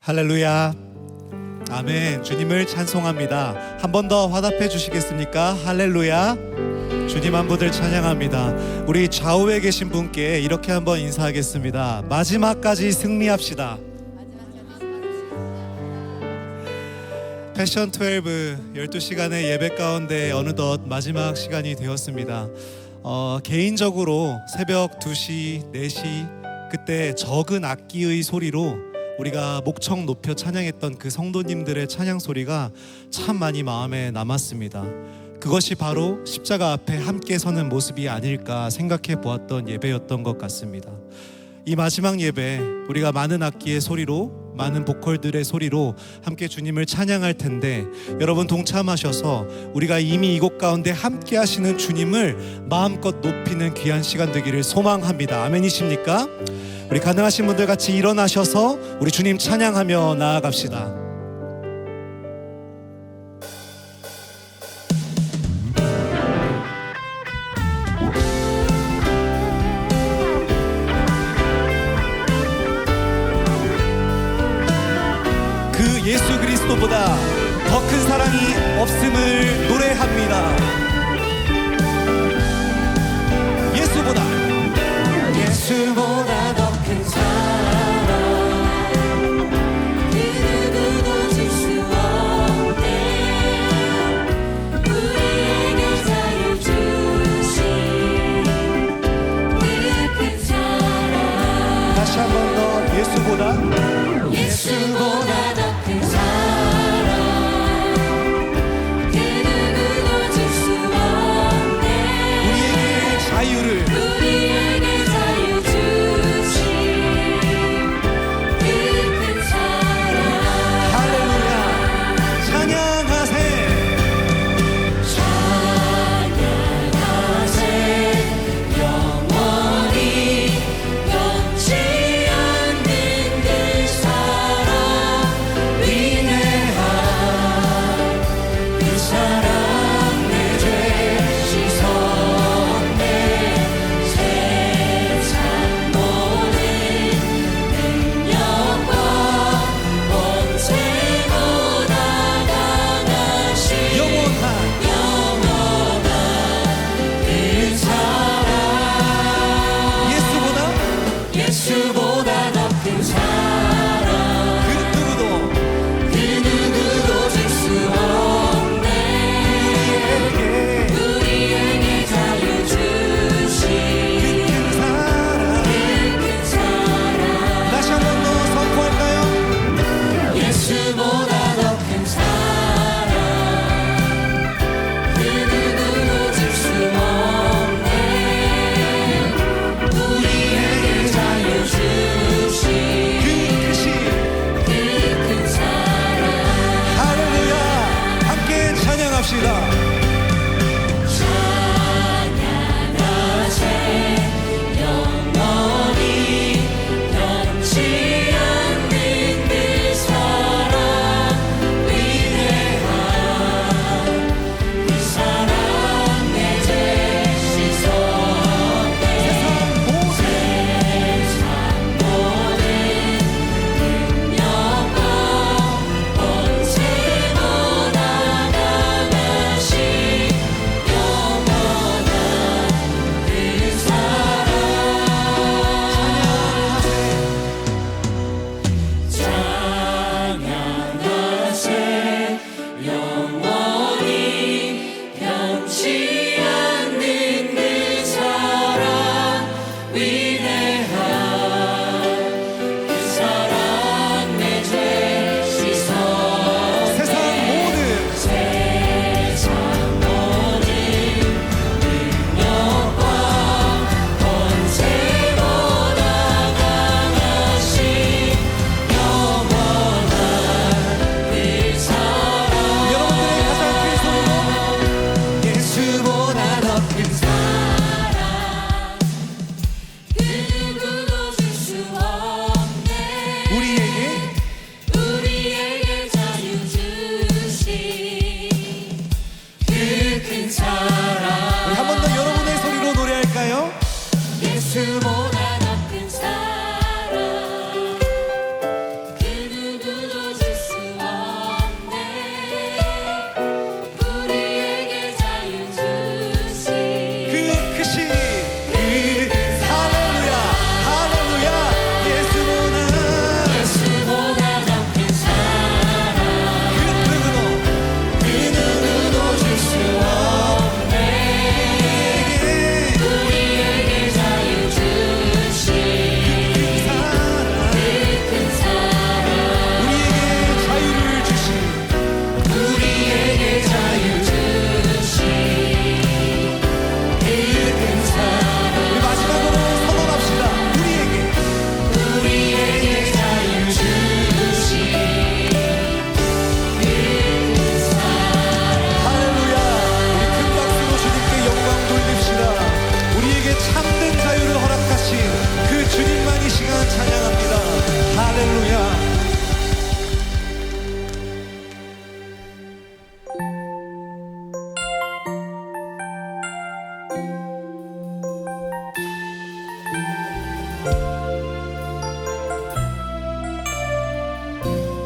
할렐루야. 아멘. 주님을 찬송합니다. 한 번 더 화답해 주시겠습니까? 할렐루야. 주님 한 분들 찬양합니다. 우리 좌우에 계신 분께 이렇게 한번 인사하겠습니다. 마지막까지 승리합시다. 패션 12 12시간의 예배 가운데 어느덧 마지막 시간이 되었습니다. 개인적으로 새벽 2시, 4시 그때 적은 악기의 소리로 우리가 목청 높여 찬양했던 그 성도님들의 찬양 소리가 참 많이 마음에 남았습니다. 그것이 바로 십자가 앞에 함께 서는 모습이 아닐까 생각해 보았던 예배였던 것 같습니다. 이 마지막 예배 우리가 많은 악기의 소리로, 많은 보컬들의 소리로 함께 주님을 찬양할 텐데, 여러분 동참하셔서 우리가 이미 이곳 가운데 함께 하시는 주님을 마음껏 높이는 귀한 시간 되기를 소망합니다. 아멘이십니까? 우리 가능하신 분들 같이 일어나셔서 우리 주님 찬양하며 나아갑시다. 그 예수 그리스도보다 더 큰 사랑이 없음을 노래합니다. 예수보다 더 큰 사랑 그 누구도 줄 수 없네. 우리에게 자유 주신 그 큰 사랑, 다시 한 번 더 예수보다 더 큰 사랑 그 누구도 줄 수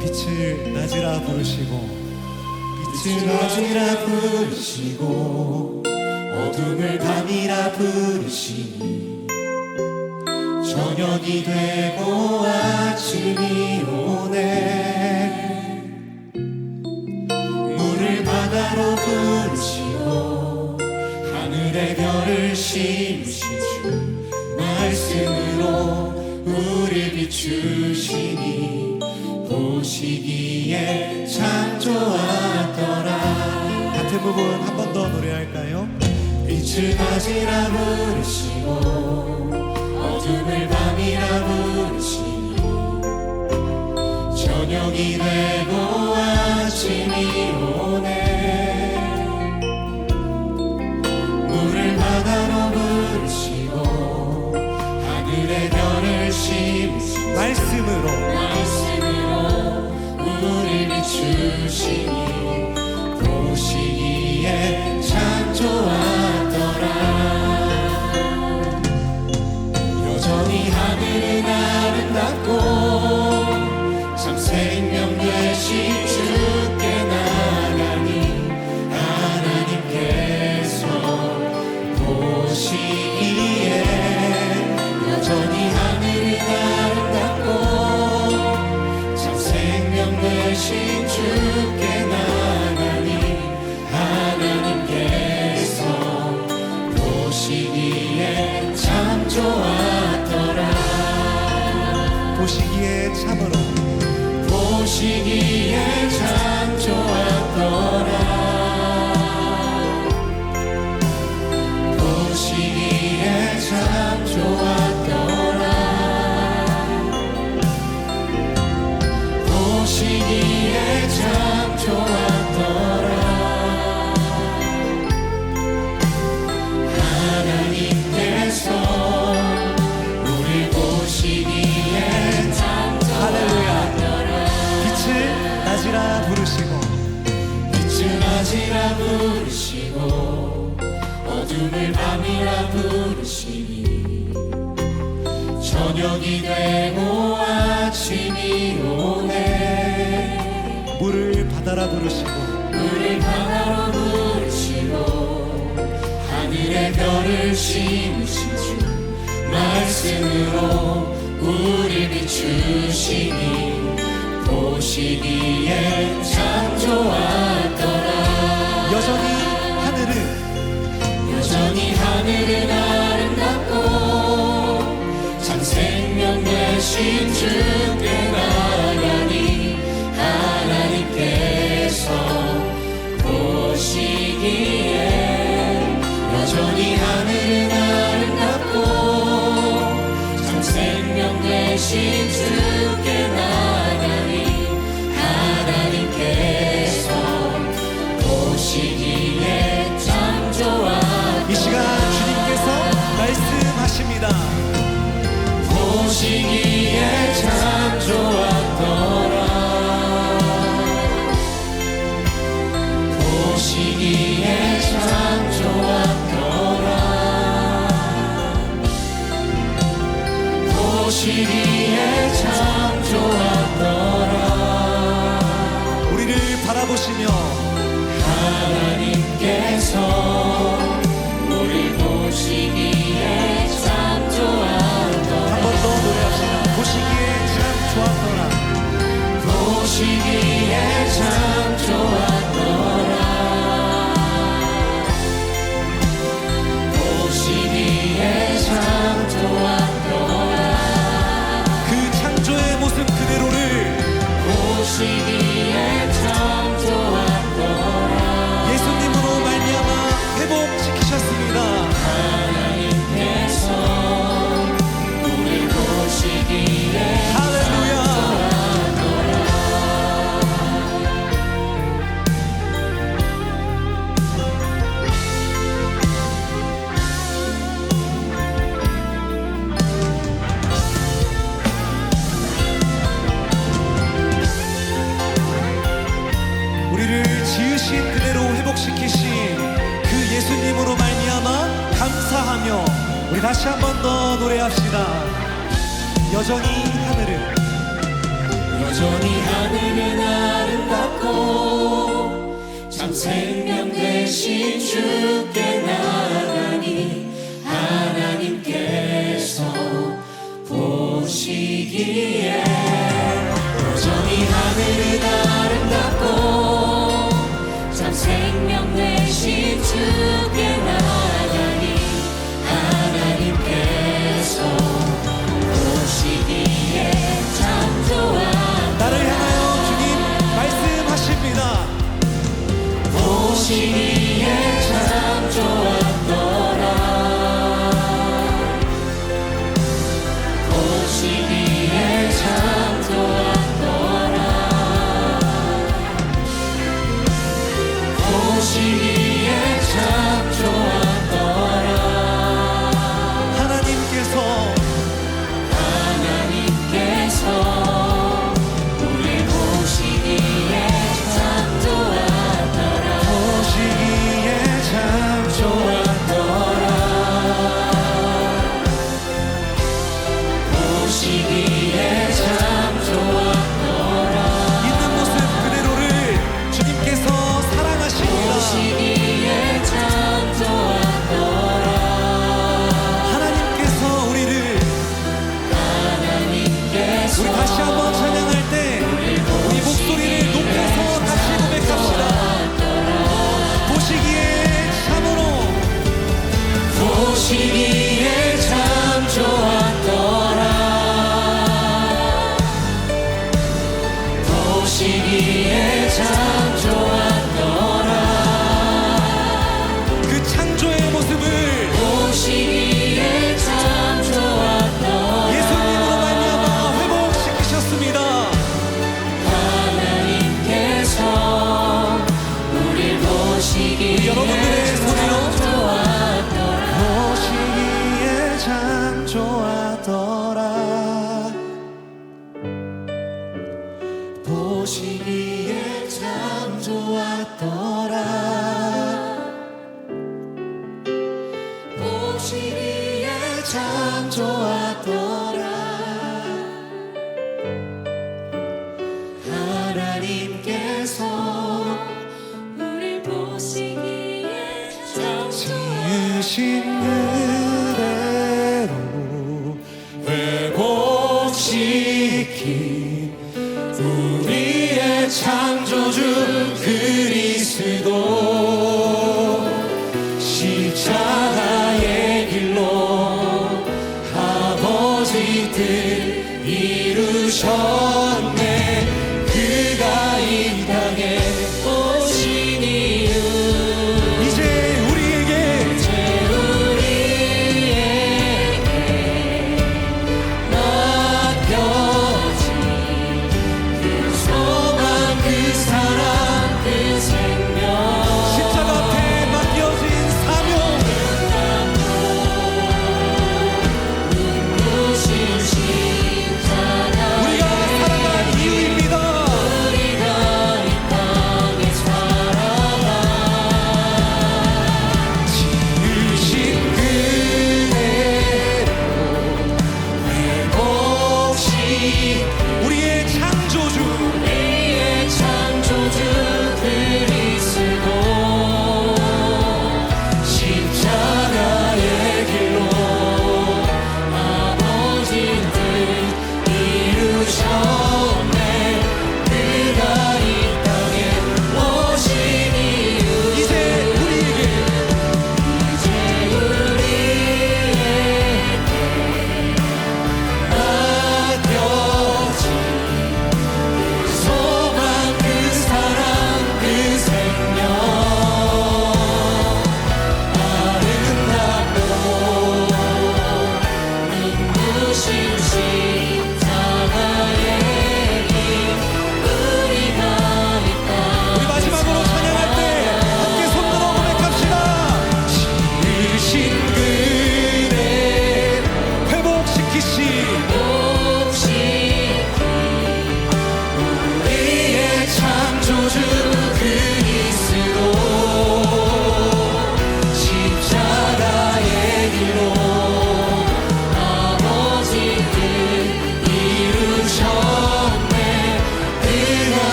빛을 낮이라 부르시고 빛을 낮이라 부르시고 어둠을 밤이라 부르시니 저녁이 되고 아침이 오네 물을 바다로 부르시고 하늘의 별을 심으신 주 말씀으로 우릴 비추시니 보시기에 참 좋았더라. 같은 부분 한 번 더 노래할까요? 빛을 낮이라 부르시고 어둠을 밤이라 부르시니 저녁이 되고 아침이 오네 물을 바다로 부르시고 하늘의 별을 심으시고 말씀으로 우릴 비추시니 보시기에 참 좋았더라. 여전히 하늘은 아름답고 참 생명 되신 주께 나가니 하나님께서 보시기에 여전히 하늘은 아름답고 참 생명 되신 주께 나가니 하나님께서 보시기에 참 좋았더라. 보시기에 참으로 보시기에 참 좋았더라. 보시기에 참 좋았더라. 보시기에 참 좋았더라. 하나님께서 우리 보시기에 참 할렐루야. 좋았더라. 빛을 낮이라 부르시고 빛을 낮이라 부르시고 어둠을 밤이라 부르시니 저녁이 되고 아침이 오네 물을 바다라 부르시고 물을 바다로 부르시고 하늘의 별을 심으신 주 말씀으로 우리 비추시니 보시기에 참 좋았더라. 여전히 하늘은 아름답고 참 생명 되신 주께 나가니 하나님께서 보시기에 여전히 하늘은 아름답고 참 생명 되신 주께 나가니 하나님께서 보시기에 참 좋아. 이 시간 주님께서 말씀하십니다. 보시기에 참 좋았더라. 보시기에 참 좋았더라. 보시기에 참 좋았더라. 우리를 바라보시며 하나님께서 우리 보시기에 참 좋았더라. 한 번 더 노래합시다. 보시기에 참 좋았더라. 보시기에 참 좋았더라. 보시기에 참 좋았더라. 그 창조의 모습 그대로를 보시기에 참 좋았더라. 예수님으로 말미암아 회복시키셨습니다. 하나님께서 우리 보시기에 할렐루야. 우리를 지으신 그대로 회복시키신 그 예수님으로 말미암아 감사하며 우리 다시 한 번 더 노래합시다. 여전히 하늘은 여전히 하늘은 아름답고 참 생명 되신 주께 나가니 하나님께서 보시기에 여전히 하늘은 아름답고 참 생명 되신 주께 나가니 하나님께서 보시기에 참 좋아. 나를 향하여 주님 말씀하십니다. 보시기에 참 좋았더라. 보시기에 참 좋았더라. 보시기에 참 좋았더라. 하나님께서 우리 보시기에 참 좋았더라. 보시기에 참 좋았더라. 보시기에 참 좋았더라. 있는 모습 그대로를 주님께서 사랑하십니다. 보시기에 참 좋았더라. 하나님께서 우리를 우리 다시 한번 찬양할 때 우리 목소리를 높여서 다시 고백합시다. 보시기에 참으로 보시기에 참 좋았더라. 보시기에 참 좋았더라. 그 창조의 모습을 보시기에 참 좋았더라. 예수님으로 말미암아 회복시키셨습니다. 하나님께서 우리 보시기에 여러분들의 소리로 좋았더라. 보시기에 참 좋았더라. 보시기에 참 좋았더라. 보시기에 참 좋았더라. 하나님께서 우리 보시기에 참 지으신 그대로 회복시킨 우리의 창조주 그리스도 십자가의 길로 아버지 뜻 이루셨네. 그가 이 땅에 오신 이유 이제 우리에게 맡겨진 그 소망 그 사랑 그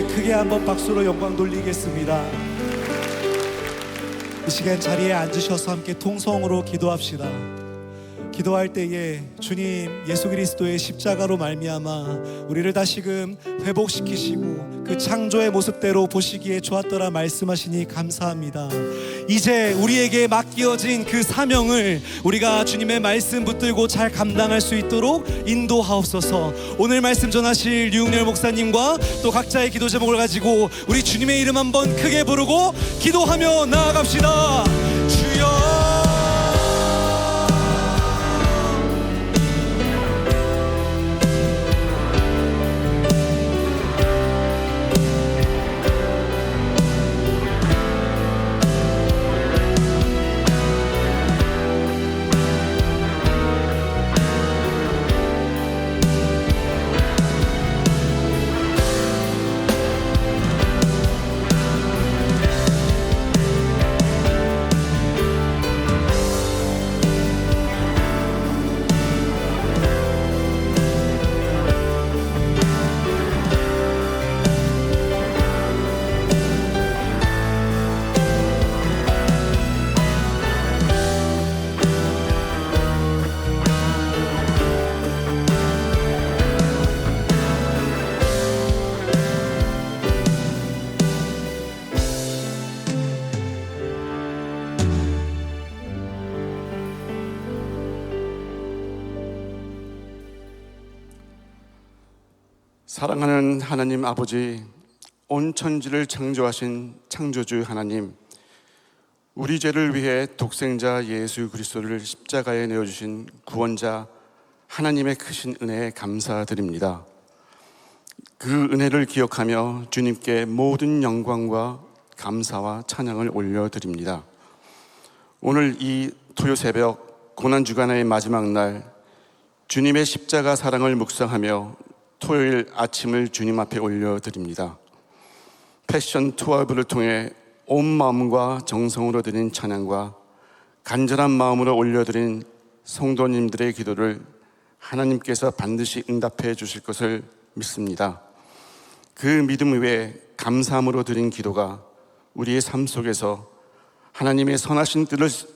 주님께 크게 한번 박수로 영광 돌리겠습니다. 이 시간 자리에 앉으셔서 함께 통성으로 기도합시다. 기도할 때에 주님 예수 그리스도의 십자가로 말미암아 우리를 다시금 회복시키시고 그 창조의 모습대로 보시기에 좋았더라 말씀하시니 감사합니다. 이제 우리에게 맡겨진 그 사명을 우리가 주님의 말씀 붙들고 잘 감당할 수 있도록 인도하옵소서. 오늘 말씀 전하실 류웅렬 목사님과 또 각자의 기도 제목을 가지고 우리 주님의 이름 한번 크게 부르고 기도하며 나아갑시다. 주여 사랑하는 하나님 아버지, 온 천지를 창조하신 창조주 하나님, 우리 죄를 위해 독생자 예수 그리스도를 십자가에 내어주신 구원자 하나님의 크신 은혜에 감사드립니다. 그 은혜를 기억하며 주님께 모든 영광과 감사와 찬양을 올려드립니다. 오늘 이 토요 새벽 고난주간의 마지막 날 주님의 십자가 사랑을 묵상하며 토요일 아침을 주님 앞에 올려드립니다. 패션 투어를 통해 온 마음과 정성으로 드린 찬양과 간절한 마음으로 올려드린 성도님들의 기도를 하나님께서 반드시 응답해 주실 것을 믿습니다. 그 믿음 위에 감사함으로 드린 기도가 우리의 삶 속에서 하나님의 선하신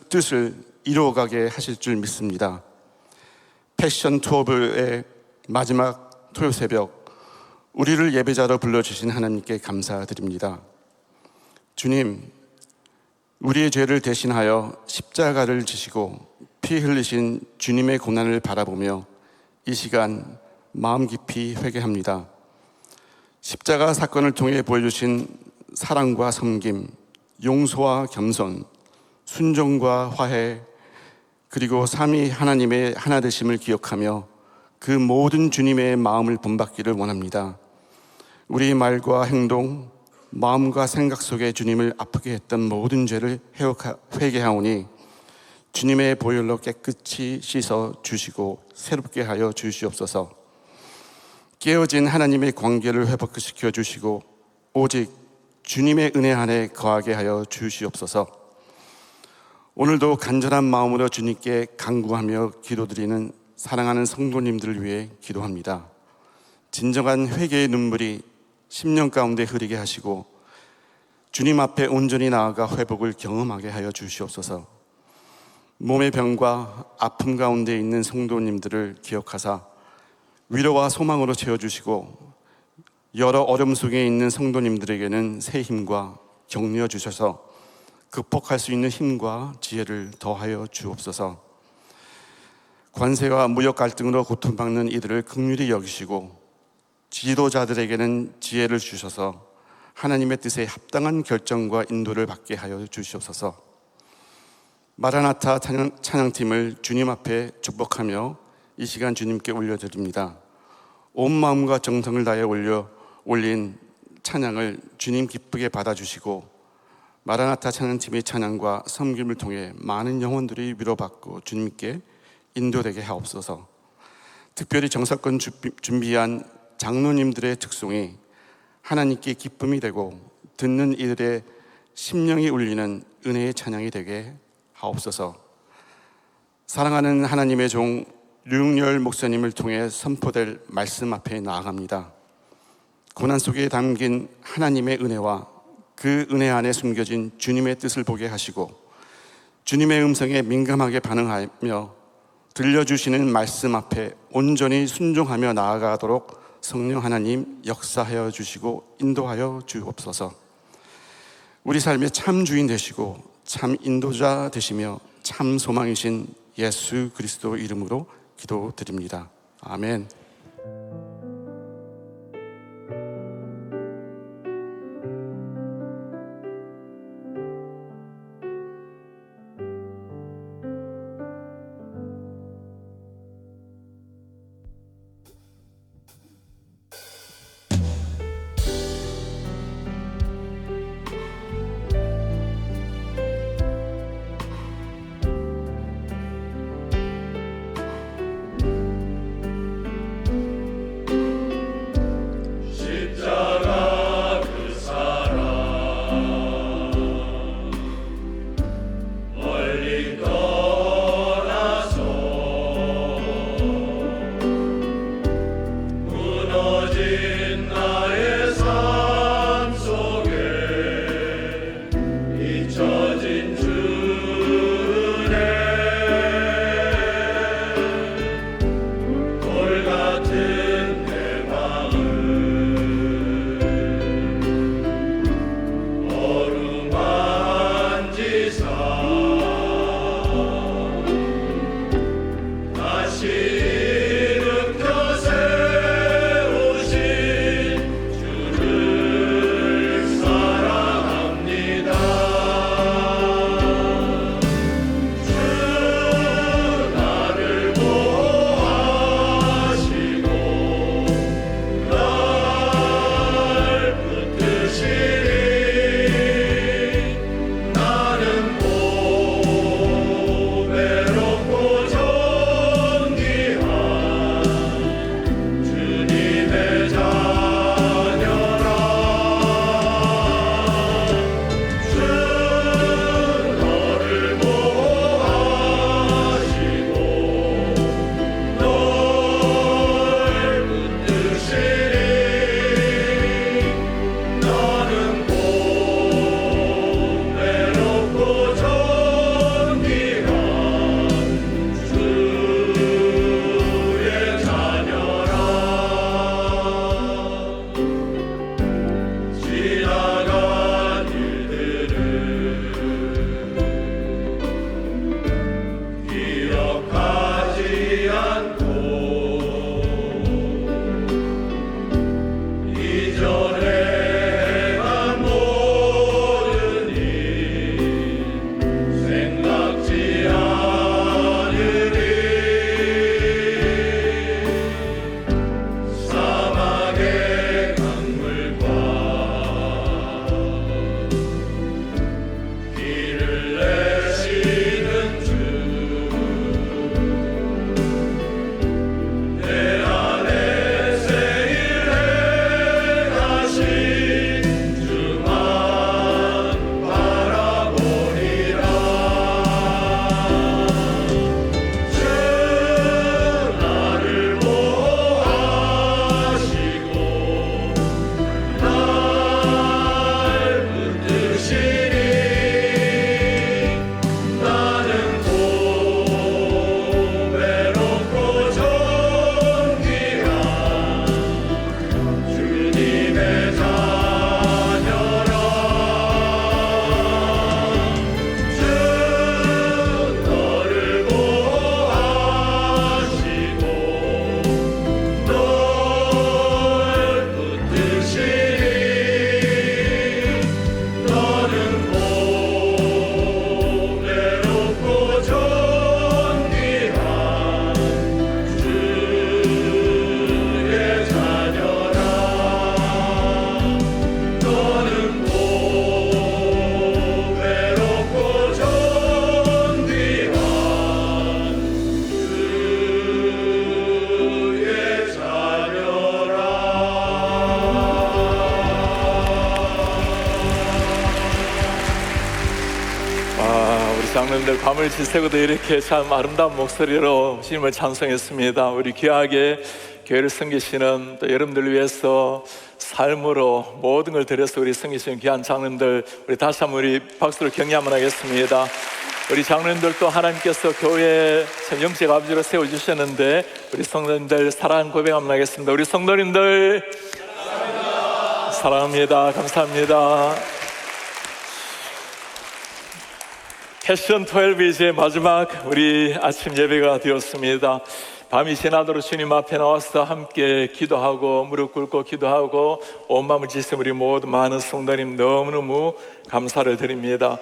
뜻을 이루어가게 하실 줄 믿습니다. 패션 투어의 마지막 토요 새벽 우리를 예배자로 불러주신 하나님께 감사드립니다. 주님, 우리의 죄를 대신하여 십자가를 지시고 피 흘리신 주님의 고난을 바라보며 이 시간 마음 깊이 회개합니다. 십자가 사건을 통해 보여주신 사랑과 섬김, 용서와 겸손, 순종과 화해, 그리고 삼위 하나님의 하나 되심을 기억하며 그 모든 주님의 마음을 본받기를 원합니다. 우리 말과 행동, 마음과 생각 속에 주님을 아프게 했던 모든 죄를 회개하오니 주님의 보혈로 깨끗이 씻어 주시고 새롭게 하여 주시옵소서. 깨어진 하나님의 관계를 회복시켜 주시고 오직 주님의 은혜 안에 거하게 하여 주시옵소서. 오늘도 간절한 마음으로 주님께 간구하며 기도드리는 사랑하는 성도님들을 위해 기도합니다. 진정한 회개의 눈물이 10년 가운데 흐르게 하시고 주님 앞에 온전히 나아가 회복을 경험하게 하여 주시옵소서. 몸의 병과 아픔 가운데 있는 성도님들을 기억하사 위로와 소망으로 채워주시고 여러 어려움 속에 있는 성도님들에게는 새 힘과 격려 주셔서 극복할 수 있는 힘과 지혜를 더하여 주옵소서. 관세와 무역 갈등으로 고통받는 이들을 긍휼히 여기시고 지도자들에게는 지혜를 주셔서 하나님의 뜻에 합당한 결정과 인도를 받게 하여 주시옵소서. 마라나타 찬양팀을 주님 앞에 축복하며 이 시간 주님께 올려드립니다. 온 마음과 정성을 다해 올린 찬양을 주님 기쁘게 받아주시고 마라나타 찬양팀의 찬양과 섬김을 통해 많은 영혼들이 위로받고 주님께 인도되게 하옵소서. 특별히 정사건 준비한 장로님들의 특송이 하나님께 기쁨이 되고 듣는 이들의 심령이 울리는 은혜의 찬양이 되게 하옵소서. 사랑하는 하나님의 종 류웅렬 목사님을 통해 선포될 말씀 앞에 나아갑니다. 고난 속에 담긴 하나님의 은혜와 그 은혜 안에 숨겨진 주님의 뜻을 보게 하시고 주님의 음성에 민감하게 반응하며 들려주시는 말씀 앞에 온전히 순종하며 나아가도록 성령 하나님 역사하여 주시고 인도하여 주옵소서. 우리 삶의 참 주인 되시고 참 인도자 되시며 참 소망이신 예수 그리스도 이름으로 기도드립니다. 아멘. 장로님들 밤을 지새고도 이렇게 참 아름다운 목소리로 주님을 찬송했습니다. 우리 귀하게 교회를 섬기시는 또 여러분들을 위해서 삶으로 모든 걸 들여서 우리 섬기시는 귀한 장로님들, 우리 다시 한번 우리 박수로 격려 한번 하겠습니다. 우리 장로님들도 하나님께서 교회 참 영적 아버지로 세워주셨는데 우리 성도님들 사랑 고백 한번 하겠습니다. 우리 성도님들 사랑합니다. 감사합니다. 패션 12 이제 마지막 우리 아침 예배가 되었습니다. 밤이 지나도록 주님 앞에 나와서 함께 기도하고 무릎 꿇고 기도하고 온 마음을 지으신 우리 모두 많은 성도님 너무너무 감사를 드립니다.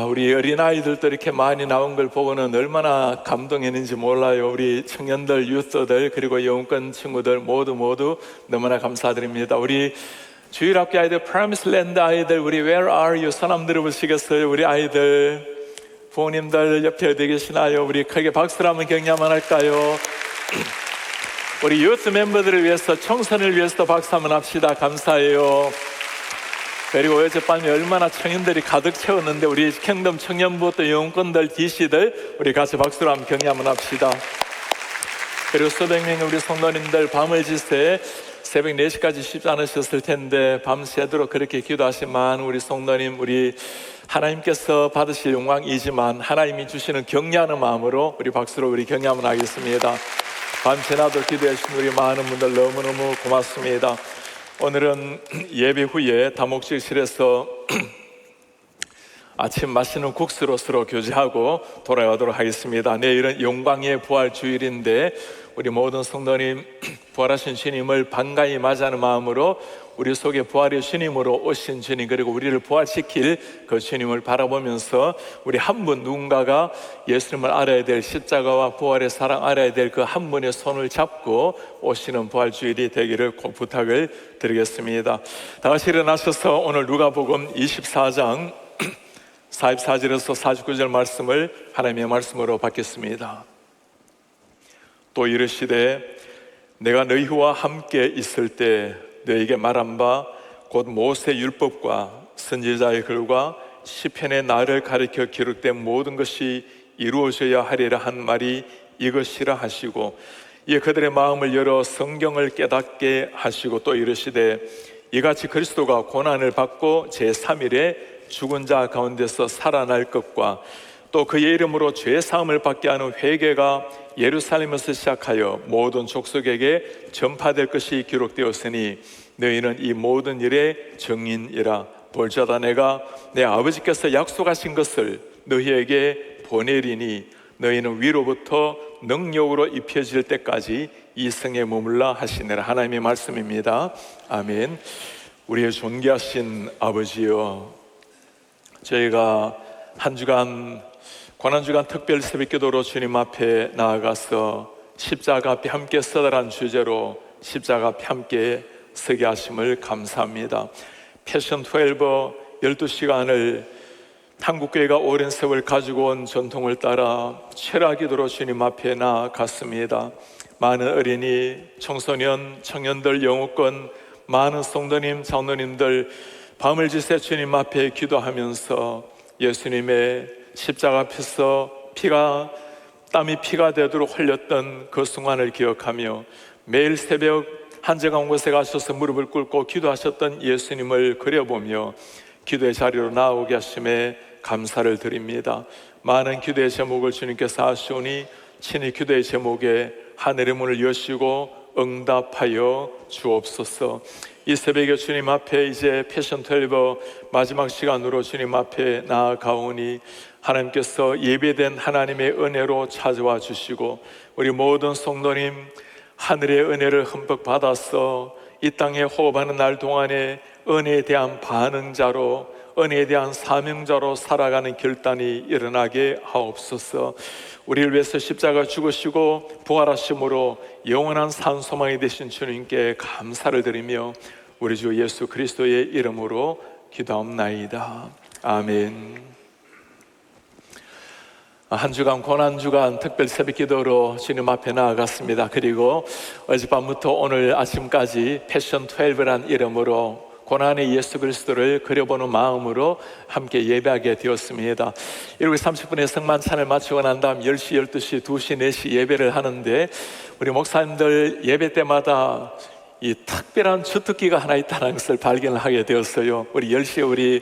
우리 어린아이들도 이렇게 많이 나온 걸 보고는 얼마나 감동했는지 몰라요. 우리 청년들, 유스들, 그리고 영권 친구들 모두 너무나 감사드립니다. 우리 주일학교 아이들, 프라미스랜드 아이들, 우리 Where are you? 손 한번 들어보시겠어요? 우리 아이들, 부모님들 옆에 어디 계시나요? 우리 크게 박수를 한번 격려 한번 할까요? 우리 유스 멤버들을 위해서, 청소년을 위해서도 박수 한번 합시다. 감사해요. 그리고 어젯밤에 얼마나 청년들이 가득 채웠는데 우리 킹덤 청년부 또 영권들, DC들 우리 같이 박수로 한번 격려 한번 합시다. 그리고 수백 명의 우리 성도님들 밤을 지새 새벽 4시까지 쉽지 않으셨을 텐데 밤새도록 그렇게 기도하신 많은 우리 성도님, 우리 하나님께서 받으실 영광이지만 하나님이 주시는 격려하는 마음으로 우리 박수로 우리 격려 한번 하겠습니다. 밤새나도 기도해 주신 우리 많은 분들 너무너무 고맙습니다. 오늘은 예배 후에 다목적실에서 아침 맛있는 국수로 서로 교제하고 돌아가도록 하겠습니다. 내일은 영광의 부활 주일인데 우리 모든 성도님 부활하신 주님을 반가이 맞이하는 마음으로 우리 속에 부활의 주님으로 오신 주님, 그리고 우리를 부활시킬 그 주님을 바라보면서 우리 한 분 누군가가 예수님을 알아야 될, 십자가와 부활의 사랑 알아야 될 그 한 분의 손을 잡고 오시는 부활 주일이 되기를 꼭 부탁을 드리겠습니다. 다 같이 일어나셔서 오늘 누가복음 24장 44절에서 49절 말씀을 하나님의 말씀으로 받겠습니다. 또 이르시되 내가 너희와 함께 있을 때 너희에게 말한 바 곧 모세 율법과 선지자의 글과 시편의 나를 가리켜 기록된 모든 것이 이루어져야 하리라 한 말이 이것이라 하시고, 이에 그들의 마음을 열어 성경을 깨닫게 하시고 또 이르시되 이같이 그리스도가 고난을 받고 제3일에 죽은 자 가운데서 살아날 것과 또 그의 이름으로 죄 사함을 받게 하는 회개가 예루살렘에서 시작하여 모든 족속에게 전파될 것이 기록되었으니 너희는 이 모든 일의 증인이라. 볼지어다 내가 내 아버지께서 약속하신 것을 너희에게 보내리니 너희는 위로부터 능력으로 입혀질 때까지 이 성에 머물라 하시니라. 하나님의 말씀입니다. 아멘. 우리의 존귀하신 아버지여, 저희가 한 주간 고난주간 특별 새벽기도로 주님 앞에 나아가서 십자가 앞에 함께 서달한 주제로 십자가 앞에 함께 서게 하심을 감사합니다. 패션 12 12시간을 한국교회가 오랜 세월 가지고 온 전통을 따라 철학기도로 주님 앞에 나아갔습니다. 많은 어린이, 청소년, 청년들, 영우권, 많은 성도님, 장로님들 밤을 지새 주님 앞에 기도하면서 예수님의 십자가 앞에서 땀이 피가 되도록 흘렸던 그 순간을 기억하며 매일 새벽 한적한 곳에 가셔서 무릎을 꿇고 기도하셨던 예수님을 그려보며 기도의 자리로 나오게 하심에 감사를 드립니다. 많은 기도의 제목을 주님께서 하시오니 친히 기도의 제목에 하늘의 문을 여시고 응답하여 주옵소서. 이 새벽에 주님 앞에 이제 패션 12 마지막 시간으로 주님 앞에 나아가오니 하나님께서 예배된 하나님의 은혜로 찾아와 주시고 우리 모든 성도님 하늘의 은혜를 흠뻑 받아서 이 땅에 호흡하는 날 동안에 은혜에 대한 반응자로, 은혜에 대한 사명자로 살아가는 결단이 일어나게 하옵소서. 우리를 위해서 십자가 죽으시고 부활하심으로 영원한 산소망이 되신 주님께 감사를 드리며 우리 주 예수 그리스도의 이름으로 기도합나이다. 아멘. 한 주간 고난주간 특별 새벽기도로 주님 앞에 나아갔습니다. 그리고 어젯밤부터 오늘 아침까지 패션 12란 이름으로 고난의 예수 그리스도를 그려보는 마음으로 함께 예배하게 되었습니다. 7시 30분에 성만찬을 마치고 난 다음 10시, 12시, 2시, 4시 예배를 하는데 우리 목사님들 예배 때마다 이 특별한 주특기가 하나 있다는 것을 발견을 하게 되었어요. 우리 10시에 우리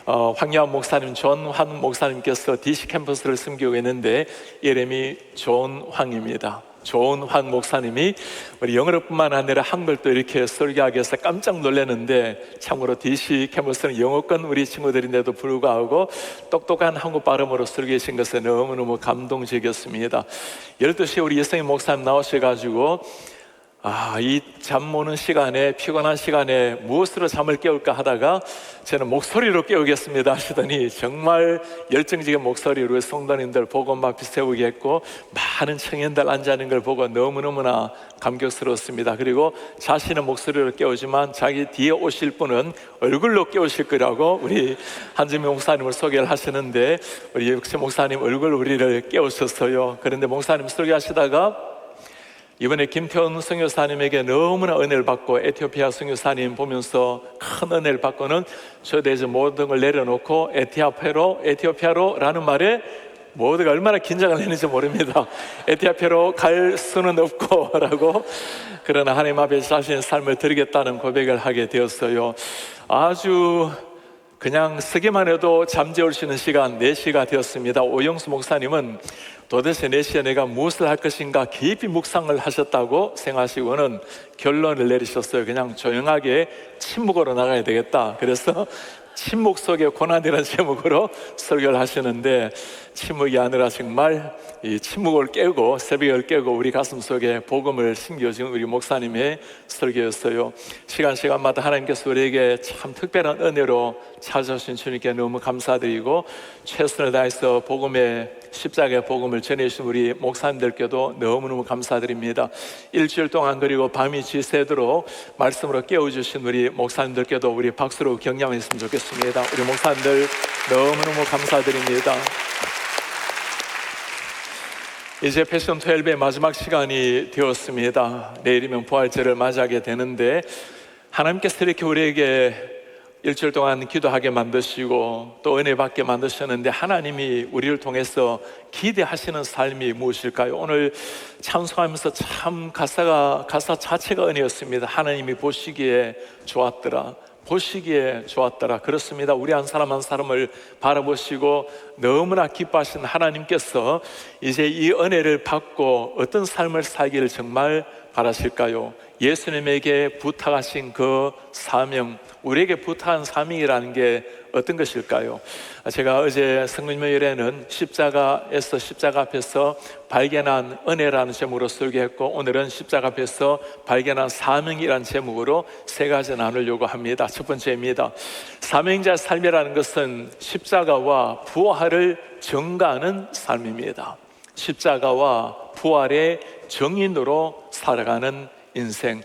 황여한 목사님, 존환 목사님께서 DC 캠퍼스를 섬기고 있는데 이름이 존황입니다. 존황 목사님이 우리 영어뿐만 아니라 한글도 이렇게 설교하기 위해서 깜짝 놀랐는데, 참고로 DC 캠퍼스는 영어권 우리 친구들인데도 불구하고 똑똑한 한국 발음으로 설교하신 것에 너무너무 감동적이었습니다. 12시에 우리 이성희 목사님 나오셔가지고 이 잠 오는 시간에, 피곤한 시간에 무엇으로 잠을 깨울까 하다가 저는 목소리로 깨우겠습니다 하시더니 정말 열정적인 목소리로 성도님들 복음 앞에 세우게 했고, 많은 청년들 앉아있는 걸 보고 너무너무나 감격스러웠습니다. 그리고 자신의 목소리로 깨우지만 자기 뒤에 오실 분은 얼굴로 깨우실 거라고 우리 한지민 목사님을 소개를 하시는데, 우리 역시 목사님 얼굴 우리를 깨우셨어요. 그런데 목사님 설교하시다가 이번에 김태훈 선교사님에게 너무나 은혜를 받고 에티오피아 선교사님 보면서 큰 은혜를 받고는 저대에서 모든 걸 내려놓고 에티오피아로 라는 말에 모두가 얼마나 긴장을 했는지 모릅니다. 에티오피아로 갈 수는 없고 라고, 그러나 하나님 앞에 자신의 삶을 드리겠다는 고백을 하게 되었어요. 아주 그냥 쓰기만 해도 잠재울 수 있는 시간 4시가 되었습니다. 오영수 목사님은 도대체 4시에 내가 무엇을 할 것인가 깊이 묵상을 하셨다고 생각하시고는 결론을 내리셨어요. 그냥 조용하게 침묵으로 나가야 되겠다. 그래서 침묵 속의 고난이라는 제목으로 설교를 하시는데, 침묵이 아니라 정말 이 침묵을 깨고 새벽을 깨고 우리 가슴 속에 복음을 심겨준 우리 목사님의 설교였어요. 시간마다 하나님께서 우리에게 참 특별한 은혜로 찾아오신 주님께 너무 감사드리고, 최선을 다해서 복음의 십자가의 복음을 전해주신 우리 목사님들께도 너무너무 감사드립니다. 일주일 동안 그리고 밤이 지새도록 말씀으로 깨워주신 우리 목사님들께도 우리 박수로 격려했으면 좋겠습니다. 우리 목사님들 너무너무 감사드립니다. 이제 패션 12의 마지막 시간이 되었습니다. 내일이면 부활절을 맞이하게 되는데, 하나님께서 이렇게 우리에게 일주일 동안 기도하게 만드시고 또 은혜 받게 만드셨는데, 하나님이 우리를 통해서 기대하시는 삶이 무엇일까요? 오늘 찬송하면서 참 가사 자체가 은혜였습니다. 하나님이 보시기에 좋았더라, 보시기에 좋았더라. 그렇습니다. 우리 한 사람 한 사람을 바라보시고 너무나 기뻐하신 하나님께서 이제 이 은혜를 받고 어떤 삶을 살기를 정말 바라실까요? 예수님에게 부탁하신 그 사명, 우리에게 부탁한 사명이라는 게 어떤 것일까요? 제가 어제 성금요일에는 십자가 앞에서 발견한 은혜라는 제목으로 설교했고, 오늘은 십자가 앞에서 발견한 사명이라는 제목으로 세 가지 나누려고 합니다. 첫 번째입니다. 사명자의 삶이라는 것은 십자가와 부활을 증가하는 삶입니다. 십자가와 부활의 정인으로 살아가는 인생.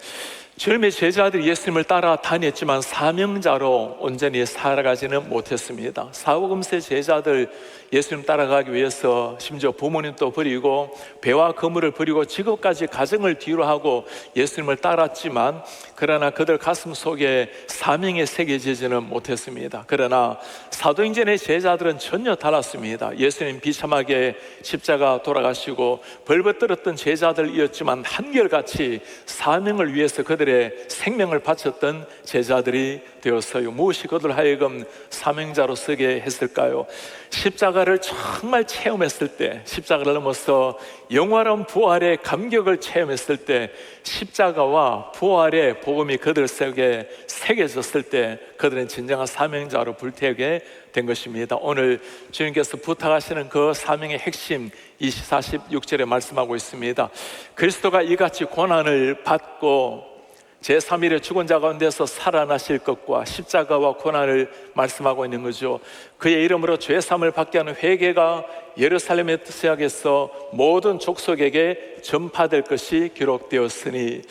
주님의 제자들이 예수님을 따라 다녔지만 사명자로 온전히 살아가지는 못했습니다. 사후금세 제자들 예수님 따라가기 위해서 심지어 부모님도 버리고 배와 그물을 버리고 직업까지 가정을 뒤로 하고 예수님을 따랐지만, 그러나 그들 가슴 속에 사명이 새겨지지는 못했습니다. 그러나 사도행전의 제자들은 전혀 달랐습니다. 예수님 비참하게 십자가 돌아가시고 벌벌 떨었던 제자들이었지만 한결같이 사명을 위해서 그들의 생명을 바쳤던 제자들이 되었어요. 무엇이 그들 하여금 사명자로 서게 했을까요? 십자가를 정말 체험했을 때, 십자가를 넘어서 영원한 부활의 감격을 체험했을 때, 십자가와 부활의 복음이 그들 속에 새겨졌을 때 그들은 진정한 사명자로 불태우게 된 것입니다. 오늘 주님께서 부탁하시는 그 사명의 핵심 46절에 말씀하고 있습니다. 그리스도가 이같이 고난을 받고 제3일에 죽은 자 가운데서 살아나실 것과 십자가와 고난을 말씀하고 있는 거죠. 그의 이름으로 죄사함을 받게 하는 회개가 예루살렘의 시작에서 모든 족속에게 전파될 것이 기록되었으니,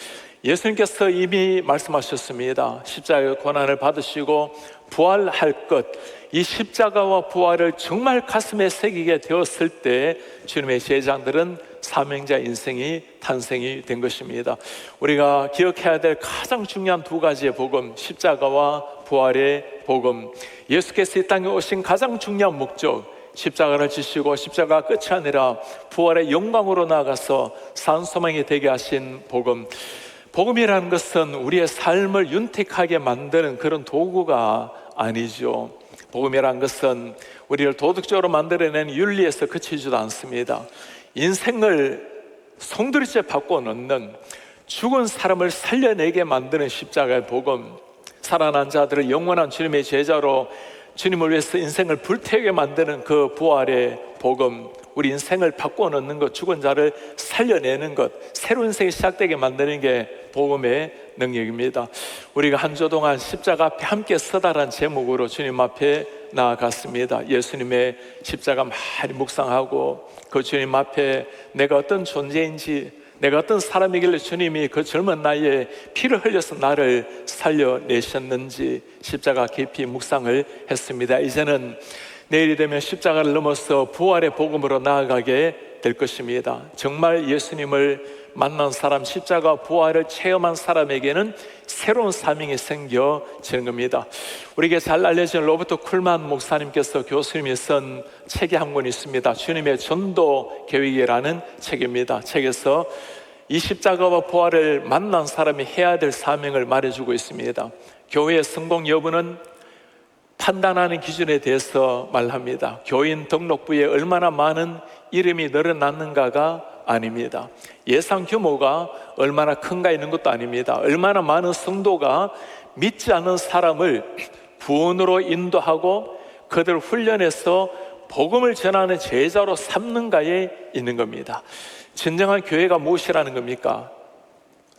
예수님께서 이미 말씀하셨습니다. 십자가의 고난을 받으시고 부활할 것, 이 십자가와 부활을 정말 가슴에 새기게 되었을 때 주님의 제자들은 사명자 인생이 탄생이 된 것입니다. 우리가 기억해야 될 가장 중요한 두 가지의 복음, 십자가와 부활의 복음. 예수께서 이 땅에 오신 가장 중요한 목적, 십자가를 지시고 십자가 끝이 아니라 부활의 영광으로 나아가서 산소망이 되게 하신 복음. 복음이라는 것은 우리의 삶을 윤택하게 만드는 그런 도구가 아니죠. 복음이라는 것은 우리를 도덕적으로 만들어내는 윤리에서 그치지도 않습니다. 인생을 송두리째 바꿔놓는, 죽은 사람을 살려내게 만드는 십자가의 복음, 살아난 자들을 영원한 주님의 제자로 주님을 위해서 인생을 불태우게 만드는 그 부활의 복음, 우리 인생을 바꿔놓는 것, 죽은 자를 살려내는 것, 새로운 인생이 시작되게 만드는 게 복음의 능력입니다. 우리가 한 주 동안 십자가 앞에 함께 서다란 제목으로 주님 앞에 나아갔습니다. 예수님의 십자가 많이 묵상하고 그 주님 앞에 내가 어떤 존재인지, 내가 어떤 사람이길래 주님이 그 젊은 나이에 피를 흘려서 나를 살려내셨는지 십자가 깊이 묵상을 했습니다. 이제는 내일이 되면 십자가를 넘어서 부활의 복음으로 나아가게 될 것입니다. 정말 예수님을 만난 사람, 십자가 부활을 체험한 사람에게는 새로운 사명이 생겨지는 겁니다. 우리에게 잘 알려진 로버트 쿨만 목사님께서 교수님이 쓴 책이 한 권 있습니다. 주님의 전도 계획이라는 책입니다. 책에서 이 십자가와 부활을 만난 사람이 해야 될 사명을 말해주고 있습니다. 교회의 성공 여부는 판단하는 기준에 대해서 말합니다. 교인 등록부에 얼마나 많은 이름이 늘어났는가가 아닙니다. 예상 규모가 얼마나 큰가 있는 것도 아닙니다. 얼마나 많은 성도가 믿지 않는 사람을 구원으로 인도하고 그들을 훈련해서 복음을 전하는 제자로 삼는가에 있는 겁니다. 진정한 교회가 무엇이라는 겁니까?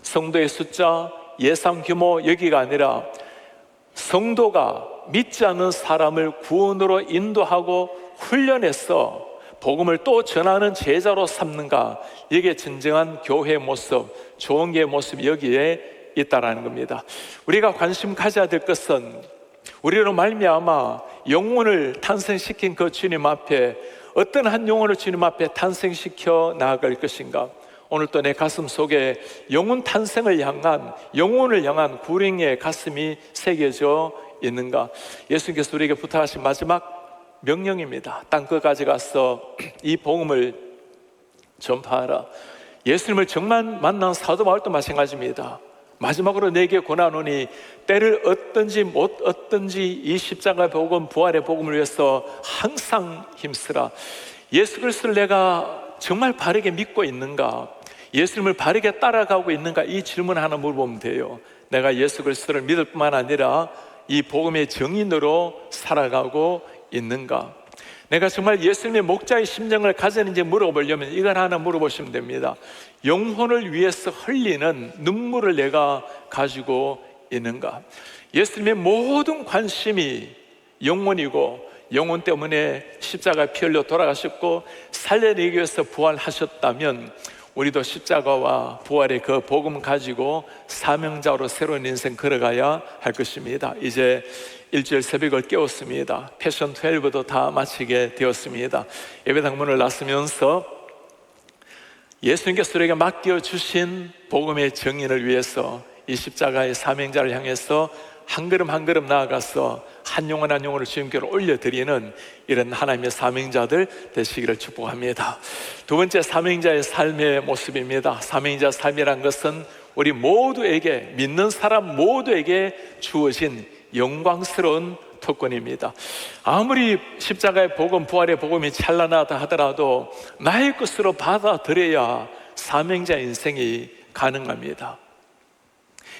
성도의 숫자, 예상 규모, 여기가 아니라 성도가 믿지 않는 사람을 구원으로 인도하고 훈련해서 복음을 또 전하는 제자로 삼는가, 이게 진정한 교회의 모습, 좋은 교회의 모습이 여기에 있다라는 겁니다. 우리가 관심 가져야 될 것은 우리로 말미암아 영혼을 탄생시킨 그 주님 앞에 어떤 한 영혼을 주님 앞에 탄생시켜 나아갈 것인가. 오늘 또 내 가슴 속에 영혼 탄생을 향한, 영혼을 향한 구령의 가슴이 새겨져 있는가. 예수님께서 우리에게 부탁하신 마지막 명령입니다. 땅끝까지 가서 이 복음을 전파하라. 예수님을 정말 만난 사도 바울도 마찬가지입니다. 마지막으로 내게 권하노니 때를 얻든지 못 얻든지 이 십자가의 복음, 부활의 복음을 위해서 항상 힘쓰라. 예수 그리스도를 내가 정말 바르게 믿고 있는가? 예수님을 바르게 따라가고 있는가? 이 질문 하나 물어보면 돼요. 내가 예수 그리스도를 믿을 뿐만 아니라 이 복음의 증인으로 살아가고 있는가? 내가 정말 예수님의 목자의 심정을 가졌는지 물어보려면 이걸 하나 물어보시면 됩니다. 영혼을 위해서 흘리는 눈물을 내가 가지고 있는가? 예수님의 모든 관심이 영혼이고, 영혼 때문에 십자가 피 흘려 돌아가셨고 살려내기 위해서 부활하셨다면 우리도 십자가와 부활의 그 복음 가지고 사명자로 새로운 인생 걸어가야 할 것입니다. 이제 일주일 새벽을 깨웠습니다. 패션 12도 다 마치게 되었습니다. 예배당 문을 나서면서 예수님께서 우리에게 맡겨주신 복음의 증인을 위해서 이 십자가의 사명자를 향해서 한 걸음 한 걸음 나아가서 한 영혼 한 영혼을 주님께로 올려드리는 이런 하나님의 사명자들 되시기를 축복합니다. 두 번째, 사명자의 삶의 모습입니다. 사명자 삶이란 것은 우리 모두에게, 믿는 사람 모두에게 주어진 영광스러운 특권입니다. 아무리 십자가의 복음, 부활의 복음이 찬란하다 하더라도 나의 것으로 받아들여야 사명자 인생이 가능합니다.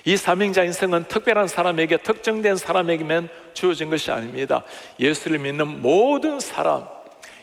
이 사명자 인생은 특별한 사람에게, 특정된 사람에게만 주어진 것이 아닙니다. 예수를 믿는 모든 사람,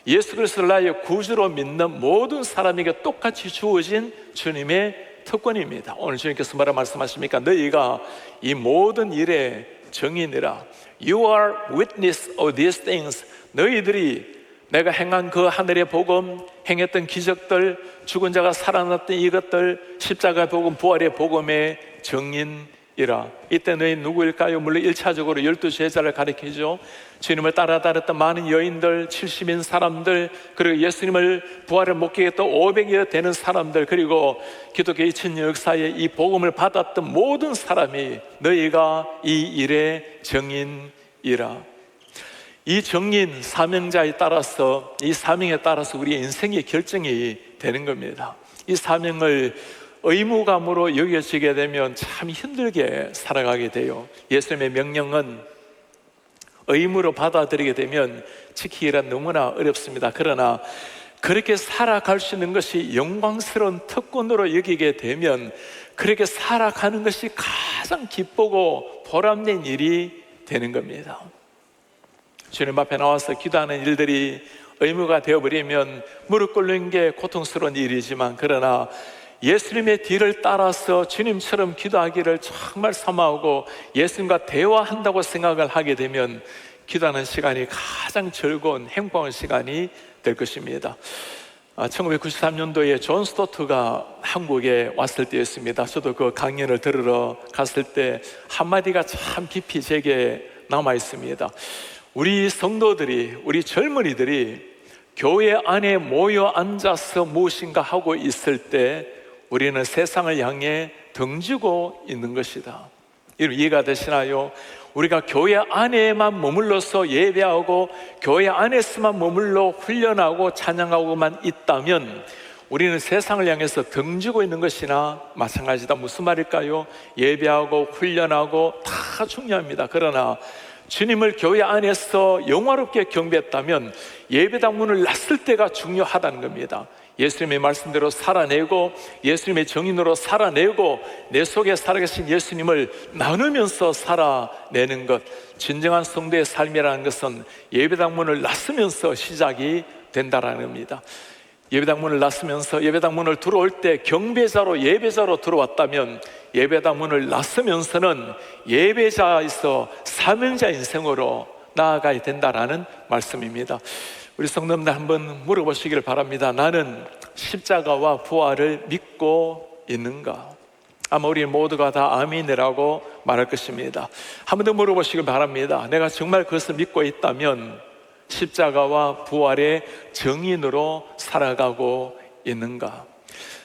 예수 그리스도를 나의 구주로 믿는 모든 사람에게 똑같이 주어진 주님의 특권입니다. 오늘 주님께서 뭐라 말씀하십니까? 너희가 이 모든 일의 증인이라. You are witness of these things. 너희들이 내가 행한 그 하늘의 복음, 행했던 기적들, 죽은 자가 살아났던 이것들, 십자가 복음, 부활의 복음의 증인이라. 이때 너희 누구일까요? 물론 1차적으로 12제자를 가리키죠. 주님을 따라다녔던 많은 여인들, 70인 사람들, 그리고 예수님을 부활을 목격했던 500여 되는 사람들, 그리고 기독교 2000년 역사에 이 복음을 받았던 모든 사람이 너희가 이 일의 증인이라. 이 증인 사명자에 따라서, 이 사명에 따라서 우리의 인생의 결정이 되는 겁니다. 이 사명을 의무감으로 여겨지게 되면 참 힘들게 살아가게 돼요. 예수님의 명령은 의무로 받아들이게 되면 지키기가 너무나 어렵습니다. 그러나 그렇게 살아갈 수 있는 것이 영광스러운 특권으로 여기게 되면 그렇게 살아가는 것이 가장 기쁘고 보람된 일이 되는 겁니다. 주님 앞에 나와서 기도하는 일들이 의무가 되어버리면 무릎 꿇는 게 고통스러운 일이지만, 그러나 예수님의 뒤를 따라서 주님처럼 기도하기를 정말 사모하고 예수님과 대화한다고 생각을 하게 되면 기도하는 시간이 가장 즐거운 행복한 시간이 될 것입니다. 1993년도에 존 스토트가 한국에 왔을 때였습니다. 저도 그 강연을 들으러 갔을 때 한마디가 참 깊이 제게 남아 있습니다. 우리 성도들이, 우리 젊은이들이 교회 안에 모여 앉아서 무엇인가 하고 있을 때 우리는 세상을 향해 등지고 있는 것이다. 여러분 이해가 되시나요? 우리가 교회 안에만 머물러서 예배하고 교회 안에서만 머물러 훈련하고 찬양하고만 있다면 우리는 세상을 향해서 등지고 있는 것이나 마찬가지다. 무슨 말일까요? 예배하고 훈련하고 다 중요합니다. 그러나 주님을 교회 안에서 영화롭게 경배했다면 예배당 문을 놨을 때가 중요하다는 겁니다. 예수님의 말씀대로 살아내고 예수님의 정인으로 살아내고 내 속에 살아계신 예수님을 나누면서 살아내는 것, 진정한 성도의 삶이라는 것은 예배당 문을 놨으면서 시작이 된다는 겁니다. 예배당 문을 놨으면서 예배당 문을 들어올 때 경배자로 예배자로 들어왔다면 예배당 문을 놨으면서는 예배자에서 사명자 인생으로 나아가야 된다라는 말씀입니다. 우리 성도님들 한번 물어보시기를 바랍니다. 나는 십자가와 부활을 믿고 있는가? 아마 우리 모두가 다 아멘이라고 말할 것입니다. 한 번 더 물어보시길 바랍니다. 내가 정말 그것을 믿고 있다면 십자가와 부활의 정인으로 살아가고 있는가?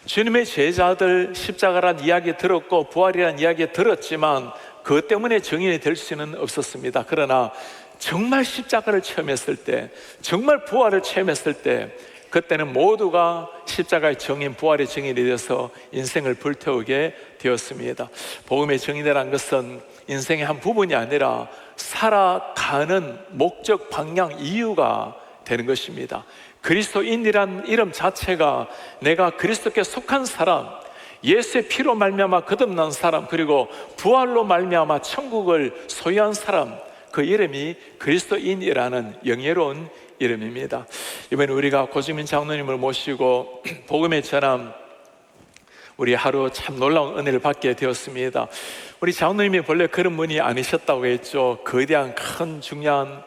주님의 제자들 십자가란 이야기 들었고 부활이란 이야기 들었지만 그것 때문에 정인이 될 수는 없었습니다. 그러나 정말 십자가를 체험했을 때, 정말 부활을 체험했을 때 그때는 모두가 십자가의 정인, 부활의 정인이 되어서 인생을 불태우게 되었습니다. 복음의 정인이라는 것은 인생의 한 부분이 아니라 살아가는 목적, 방향, 이유가 되는 것입니다. 그리스도인이란 이름 자체가 내가 그리스도께 속한 사람, 예수의 피로 말미암아 거듭난 사람, 그리고 부활로 말미암아 천국을 소유한 사람, 그 이름이 그리스도인이라는 영예로운 이름입니다. 이번에 우리가 고지민 장로님을 모시고 복음의 전함, 우리 하루 참 놀라운 은혜를 받게 되었습니다. 우리 장로님이 본래 그런 분이 아니셨다고 했죠. 거대한 큰 중요한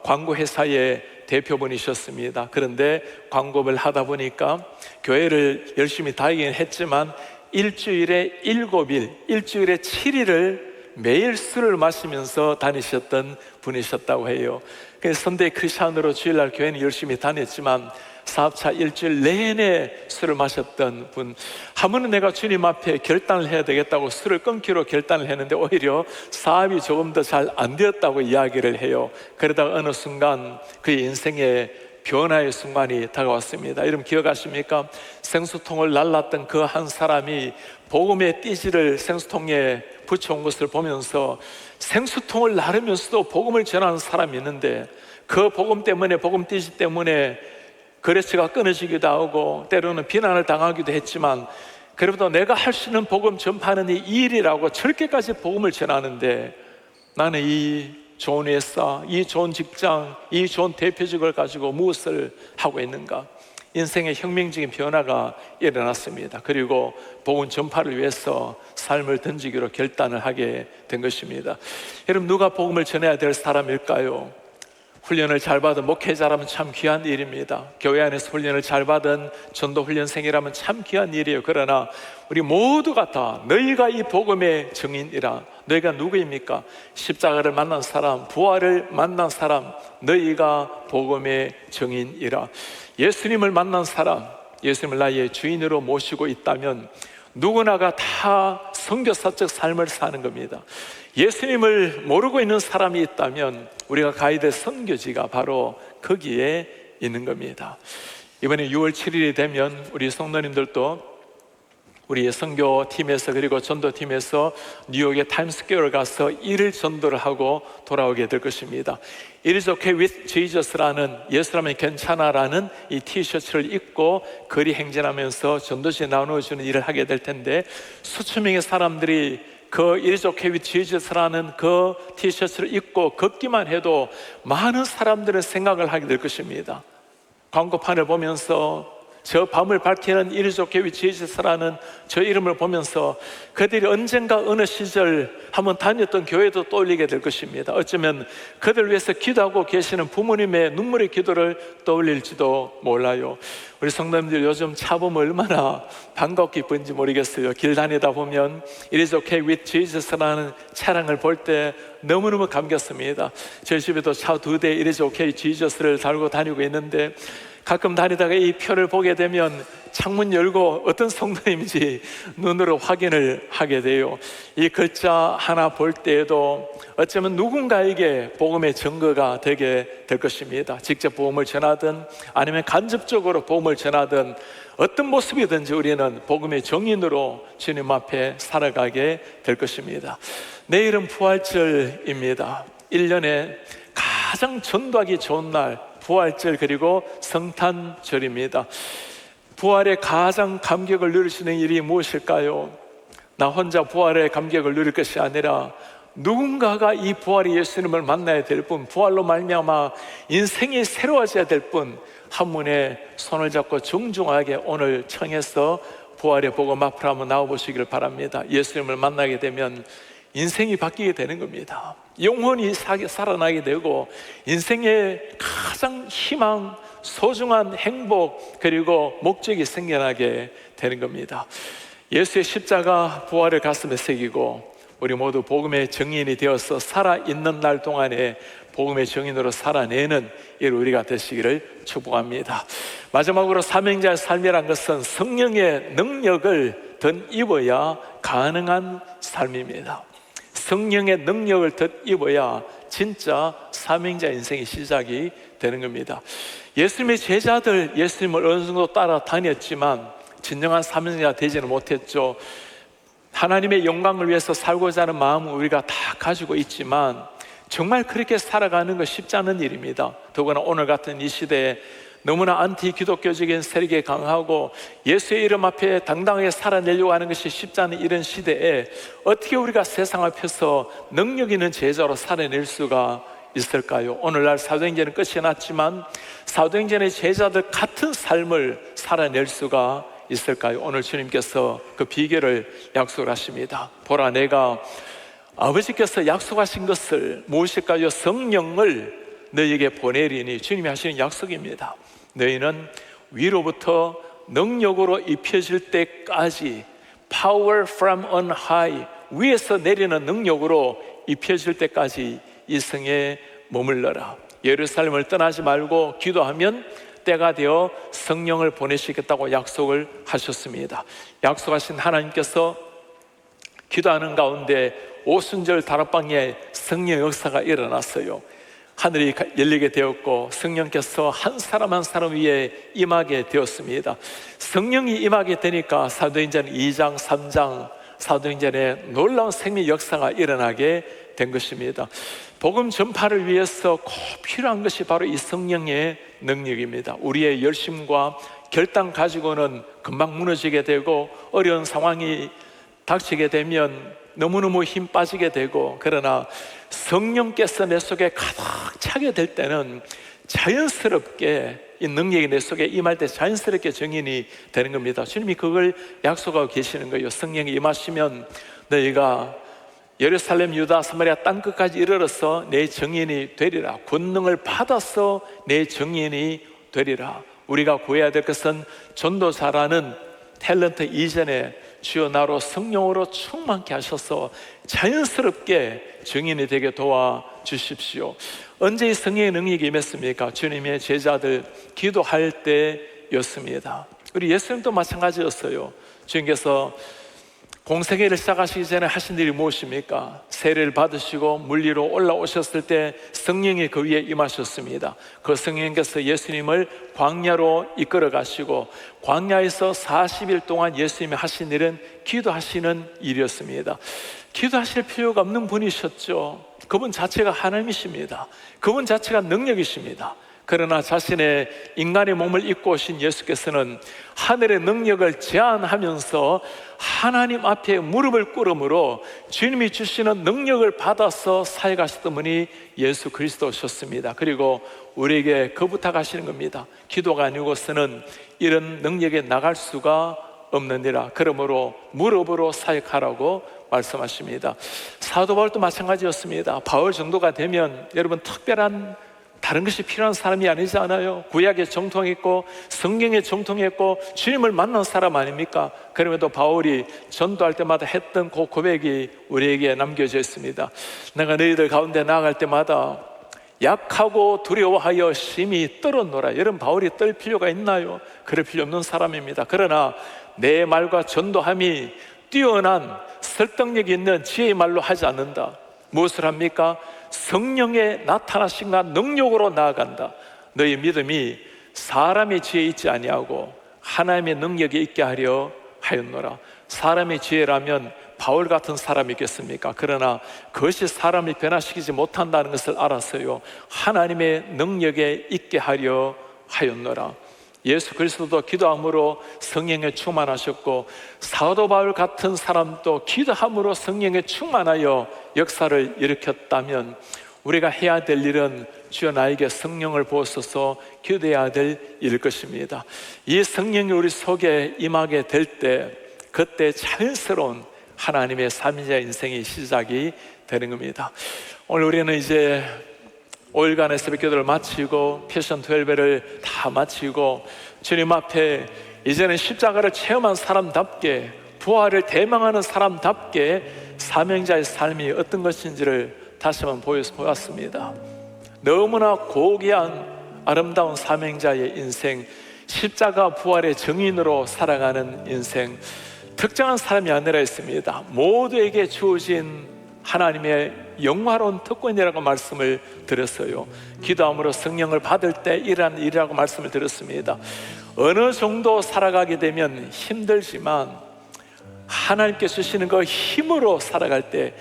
광고회사의 대표분이셨습니다. 그런데 광고를 하다 보니까 교회를 열심히 다니긴 했지만 일주일에 7일, 일주일에 7일을 매일 술을 마시면서 다니셨던 분이셨다고 해요. 그래서 선대 크리스찬으로 주일날 교회는 열심히 다녔지만 사업차 일주일 내내 술을 마셨던 분. 한 번은 내가 주님 앞에 결단을 해야 되겠다고 술을 끊기로 결단을 했는데 오히려 사업이 조금 더 잘 안 되었다고 이야기를 해요. 그러다가 어느 순간 그의 인생에 변화의 순간이 다가왔습니다. 여러분 기억하십니까? 생수통을 날랐던 그 한 사람이 복음의 띠지를 생수통에 붙여온 것을 보면서 생수통을 나르면서도 복음을 전하는 사람이 있는데 그 복음 때문에, 복음 띠지 때문에 거래처가 끊어지기도 하고 때로는 비난을 당하기도 했지만 그래도 내가 할 수 있는 복음 전파하는 이 일이라고 절개까지 복음을 전하는데 나는 이 좋은 회사, 이 좋은 직장, 이 좋은 대표직을 가지고 무엇을 하고 있는가? 인생의 혁명적인 변화가 일어났습니다. 그리고 복음 전파를 위해서 삶을 던지기로 결단을 하게 된 것입니다. 여러분 누가 복음을 전해야 될 사람일까요? 훈련을 잘 받은 목회자라면 참 귀한 일입니다. 교회 안에서 훈련을 잘 받은 전도훈련생이라면 참 귀한 일이에요. 그러나 우리 모두가 다 너희가 이 복음의 증인이라. 너희가 누구입니까? 십자가를 만난 사람, 부활을 만난 사람, 너희가 복음의 증인이라. 예수님을 만난 사람, 예수님을 나의 주인으로 모시고 있다면 누구나가 다 선교사적 삶을 사는 겁니다. 예수님을 모르고 있는 사람이 있다면 우리가 가야 될 선교지가 바로 거기에 있는 겁니다. 이번에 6월 7일이 되면 우리 성도님들도 우리 선교팀에서 그리고 전도팀에서 뉴욕의 타임스퀘어를 가서 일일 전도를 하고 돌아오게 될 것입니다. It is okay with Jesus라는 예수라면 괜찮아라는 이 티셔츠를 입고 거리 행진하면서 전도지 나누어주는 일을 하게 될 텐데, 수천 명의 사람들이 그 It is okay with Jesus라는 그 티셔츠를 입고 걷기만 해도 많은 사람들의 생각을 하게 될 것입니다. 광고판을 보면서 저 밤을 밝히는 It is okay with Jesus라는 저 이름을 보면서 그들이 언젠가 어느 시절 한번 다녔던 교회도 떠올리게 될 것입니다. 어쩌면 그들 위해서 기도하고 계시는 부모님의 눈물의 기도를 떠올릴지도 몰라요. 우리 성도님들 요즘 차 보면 얼마나 반갑고 기쁜지 모르겠어요. 길 다니다 보면 It is okay with Jesus라는 차량을 볼 때 너무너무 감겼습니다. 저희 집에도 차 2대 It is okay Jesus를 달고 다니고 있는데, 가끔 다니다가 이 표를 보게 되면 창문 열고 어떤 성도님인지 눈으로 확인을 하게 돼요. 이 글자 하나 볼 때에도 어쩌면 누군가에게 복음의 증거가 되게 될 것입니다. 직접 복음을 전하든 아니면 간접적으로 복음을 전하든 어떤 모습이든지 우리는 복음의 증인으로 주님 앞에 살아가게 될 것입니다. 내일은 부활절입니다. 1년에 가장 전도하기 좋은 날, 부활절 그리고 성탄절입니다. 부활의 가장 감격을 누리시는 일이 무엇일까요? 나 혼자 부활의 감격을 누릴 것이 아니라 누군가가 이 부활의 예수님을 만나야 될 분, 부활로 말미암아 인생이 새로워져야 될 분 한 분의 손을 잡고 정중하게 오늘 청해서 부활의 복음 앞으로 한번 나와보시기를 바랍니다. 예수님을 만나게 되면 인생이 바뀌게 되는 겁니다. 영혼이 살아나게 되고 인생의 가장 희망, 소중한 행복 그리고 목적이 생겨나게 되는 겁니다. 예수의 십자가 부활을 가슴에 새기고 우리 모두 복음의 증인이 되어서 살아있는 날 동안에 복음의 증인으로 살아내는 일 우리가 되시기를 축복합니다. 마지막으로 사명자의 삶이란 것은 성령의 능력을 덧입어야 가능한 삶입니다. 성령의 능력을 덧입어야 진짜 사명자 인생의 시작이 되는 겁니다. 예수님의 제자들, 예수님을 어느 정도 따라다녔지만 진정한 사명자가 되지는 못했죠. 하나님의 영광을 위해서 살고자 하는 마음은 우리가 다 가지고 있지만 정말 그렇게 살아가는 것 쉽지 않은 일입니다. 더구나 오늘 같은 이 시대에 너무나 안티 기독교적인 세력이 강하고 예수의 이름 앞에 당당하게 살아내려고 하는 것이 쉽지 않은 이런 시대에 어떻게 우리가 세상 앞에서 능력 있는 제자로 살아낼 수가 있을까요? 오늘날 사도행전은 끝이 났지만 사도행전의 제자들 같은 삶을 살아낼 수가 있을까요? 오늘 주님께서 그 비결을 약속하십니다. 보라, 내가 아버지께서 약속하신 것을 무엇일까요? 성령을 너희에게 보내리니, 주님이 하시는 약속입니다. 너희는 위로부터 능력으로 입혀질 때까지, Power from on high, 위에서 내리는 능력으로 입혀질 때까지 이 성에 머물러라. 예루살렘을 떠나지 말고 기도하면 때가 되어 성령을 보내시겠다고 약속을 하셨습니다. 약속하신 하나님께서 기도하는 가운데 오순절 다락방에 성령 역사가 일어났어요. 하늘이 열리게 되었고 성령께서 한 사람 한 사람 위에 임하게 되었습니다. 성령이 임하게 되니까 사도행전 2장 3장 사도행전에 놀라운 생명 역사가 일어나게 된 것입니다. 복음 전파를 위해서 꼭 필요한 것이 바로 이 성령의 능력입니다. 우리의 열심과 결단 가지고는 금방 무너지게 되고 어려운 상황이 닥치게 되면 너무너무 힘 빠지게 되고, 그러나 성령께서 내 속에 가득 차게 될 때는 자연스럽게 이 능력이 내 속에 임할 때 자연스럽게 증인이 되는 겁니다. 주님이 그걸 약속하고 계시는 거예요. 성령이 임하시면 너희가 예루살렘, 유다, 사마리아 땅끝까지 이르러서 내 증인이 되리라. 권능을 받아서 내 증인이 되리라. 우리가 구해야 될 것은 전도자라는 탤런트 이전에 주여 나로 성령으로 충만케 하셔서 자연스럽게 증인이 되게 도와주십시오. 언제 이 성령의 능력이 임했습니까? 주님의 제자들 기도할 때였습니다. 우리 예수님도 마찬가지였어요. 주님께서 공생애를 시작하시기 전에 하신 일이 무엇입니까? 세례를 받으시고 물 위로 올라오셨을 때 성령이 그 위에 임하셨습니다. 그 성령께서 예수님을 광야로 이끌어 가시고 광야에서 40일 동안 예수님이 하신 일은 기도하시는 일이었습니다. 기도하실 필요가 없는 분이셨죠. 그분 자체가 하나님이십니다. 그분 자체가 능력이십니다. 그러나 자신의 인간의 몸을 입고 오신 예수께서는 하늘의 능력을 제한하면서 하나님 앞에 무릎을 꿇음으로 주님이 주시는 능력을 받아서 사역하셨던 분이 예수 그리스도셨습니다. 그리고 우리에게 그 부탁하시는 겁니다. 기도가 아니고서는 이런 능력에 나갈 수가 없느니라. 그러므로 무릎으로 사역하라고 말씀하십니다. 사도 바울도 마찬가지였습니다. 바울 정도가 되면 여러분 특별한 다른 것이 필요한 사람이 아니지 않아요? 구약에 정통했고 성경에 정통했고 주님을 만난 사람 아닙니까? 그럼에도 바울이 전도할 때마다 했던 그 고백이 우리에게 남겨져 있습니다. 내가 너희들 가운데 나아갈 때마다 약하고 두려워하여 심히 떨었노라. 여러분, 바울이 떨 필요가 있나요? 그럴 필요 없는 사람입니다. 그러나 내 말과 전도함이 뛰어난 설득력 있는 지혜의 말로 하지 않는다. 무엇을 합니까? 성령의 나타나심과 능력으로 나아간다. 너희 믿음이 사람의 지혜에 있지 아니하고 하나님의 능력에 있게 하려 하였노라. 사람의 지혜라면 바울 같은 사람이 있겠습니까? 그러나 그것이 사람을 변화시키지 못한다는 것을 알아서요, 하나님의 능력에 있게 하려 하였노라. 예수 그리스도도 기도함으로 성령에 충만하셨고 사도 바울 같은 사람도 기도함으로 성령에 충만하여 역사를 일으켰다면 우리가 해야 될 일은 주여 나에게 성령을 부어서서 기도해야 될 일일 것입니다. 이 성령이 우리 속에 임하게 될 때 그때 자연스러운 하나님의 삼위자 인생의 시작이 되는 겁니다. 오늘 우리는 이제 5일간의 새벽 기도를 마치고 패션 12를 다 마치고 주님 앞에 이제는 십자가를 체험한 사람답게 부활을 대망하는 사람답게 사명자의 삶이 어떤 것인지를 다시 한번 보았습니다. 너무나 고귀한 아름다운 사명자의 인생, 십자가 부활의 증인으로 살아가는 인생, 특정한 사람이 아니라 있습니다. 모두에게 주어진 하나님의 영화로운 특권이라고 말씀을 드렸어요. 기도함으로 성령을 받을 때 일하는 일이라고 말씀을 드렸습니다. 어느 정도 살아가게 되면 힘들지만 하나님께 주시는 그 힘으로 살아갈 때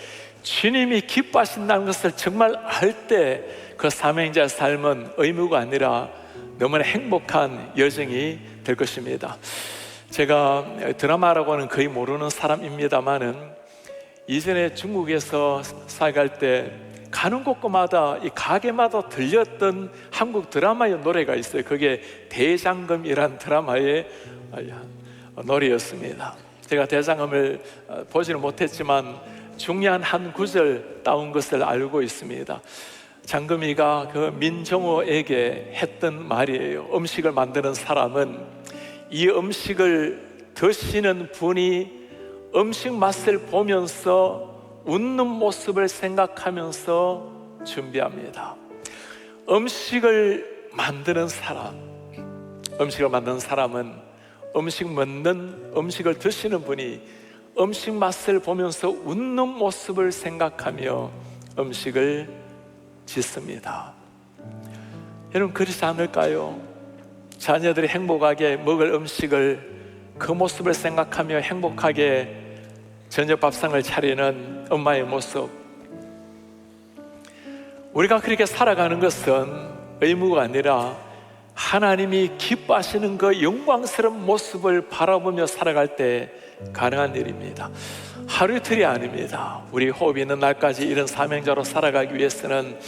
주님이 기뻐하신다는 것을 정말 알 때 그 사명자의 삶은 의무가 아니라 너무나 행복한 여정이 될 것입니다. 제가 드라마라고는 거의 모르는 사람입니다만은 이전에 중국에서 살아갈 때 가는 곳마다 이 가게마다 들렸던 한국 드라마의 노래가 있어요. 그게 대장금이란 드라마의 노래였습니다. 제가 대장금을 보지는 못했지만 중요한 한 구절 따온 것을 알고 있습니다. 장금이가 그 민정호에게 했던 말이에요. 음식을 만드는 사람은 이 음식을 드시는 분이 음식 맛을 보면서 웃는 모습을 생각하면서 준비합니다. 음식을 만드는 사람은 음식을 드시는 분이 음식 맛을 보면서 웃는 모습을 생각하며 음식을 짓습니다. 여러분, 그렇지 않을까요? 자녀들이 행복하게 먹을 음식을 그 모습을 생각하며 행복하게 저녁 밥상을 차리는 엄마의 모습, 우리가 그렇게 살아가는 것은 의무가 아니라 하나님이 기뻐하시는 그 영광스러운 모습을 바라보며 살아갈 때 가능한 일입니다. 하루 이틀이 아닙니다. 우리 호흡이 있는 날까지 이런 사명자로 살아가기 위해서는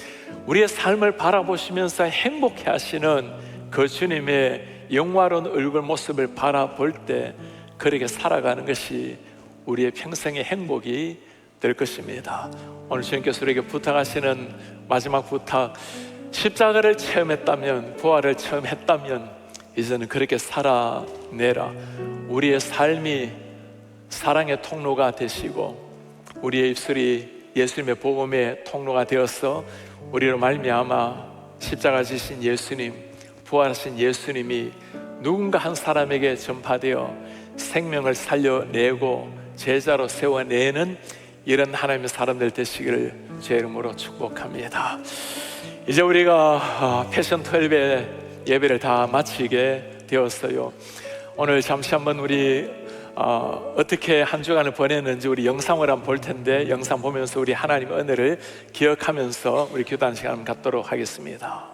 우리의 삶을 바라보시면서 행복해 하시는 그 주님의 영화로운 얼굴 모습을 바라볼 때 그렇게 살아가는 것이 우리의 평생의 행복이 될 것입니다. 오늘 주님께서 우리에게 부탁하시는 마지막 부탁, 십자가를 체험했다면, 부활을 체험했다면 이제는 그렇게 살아내라. 우리의 삶이 사랑의 통로가 되시고 우리의 입술이 예수님의 복음의 통로가 되어서 우리로 말미암아 십자가 지신 예수님, 부활하신 예수님이 누군가 한 사람에게 전파되어 생명을 살려내고 제자로 세워내는 이런 하나님의 사람들 되시기를 제 이름으로 축복합니다. 이제 우리가 패션 12의 예배를 다 마치게 되었어요. 오늘 잠시 한번 우리 어떻게 한 주간을 보냈는지 우리 영상을 한번 볼 텐데, 영상 보면서 우리 하나님의 은혜를 기억하면서 우리 기도하는 시간 한번 갖도록 하겠습니다.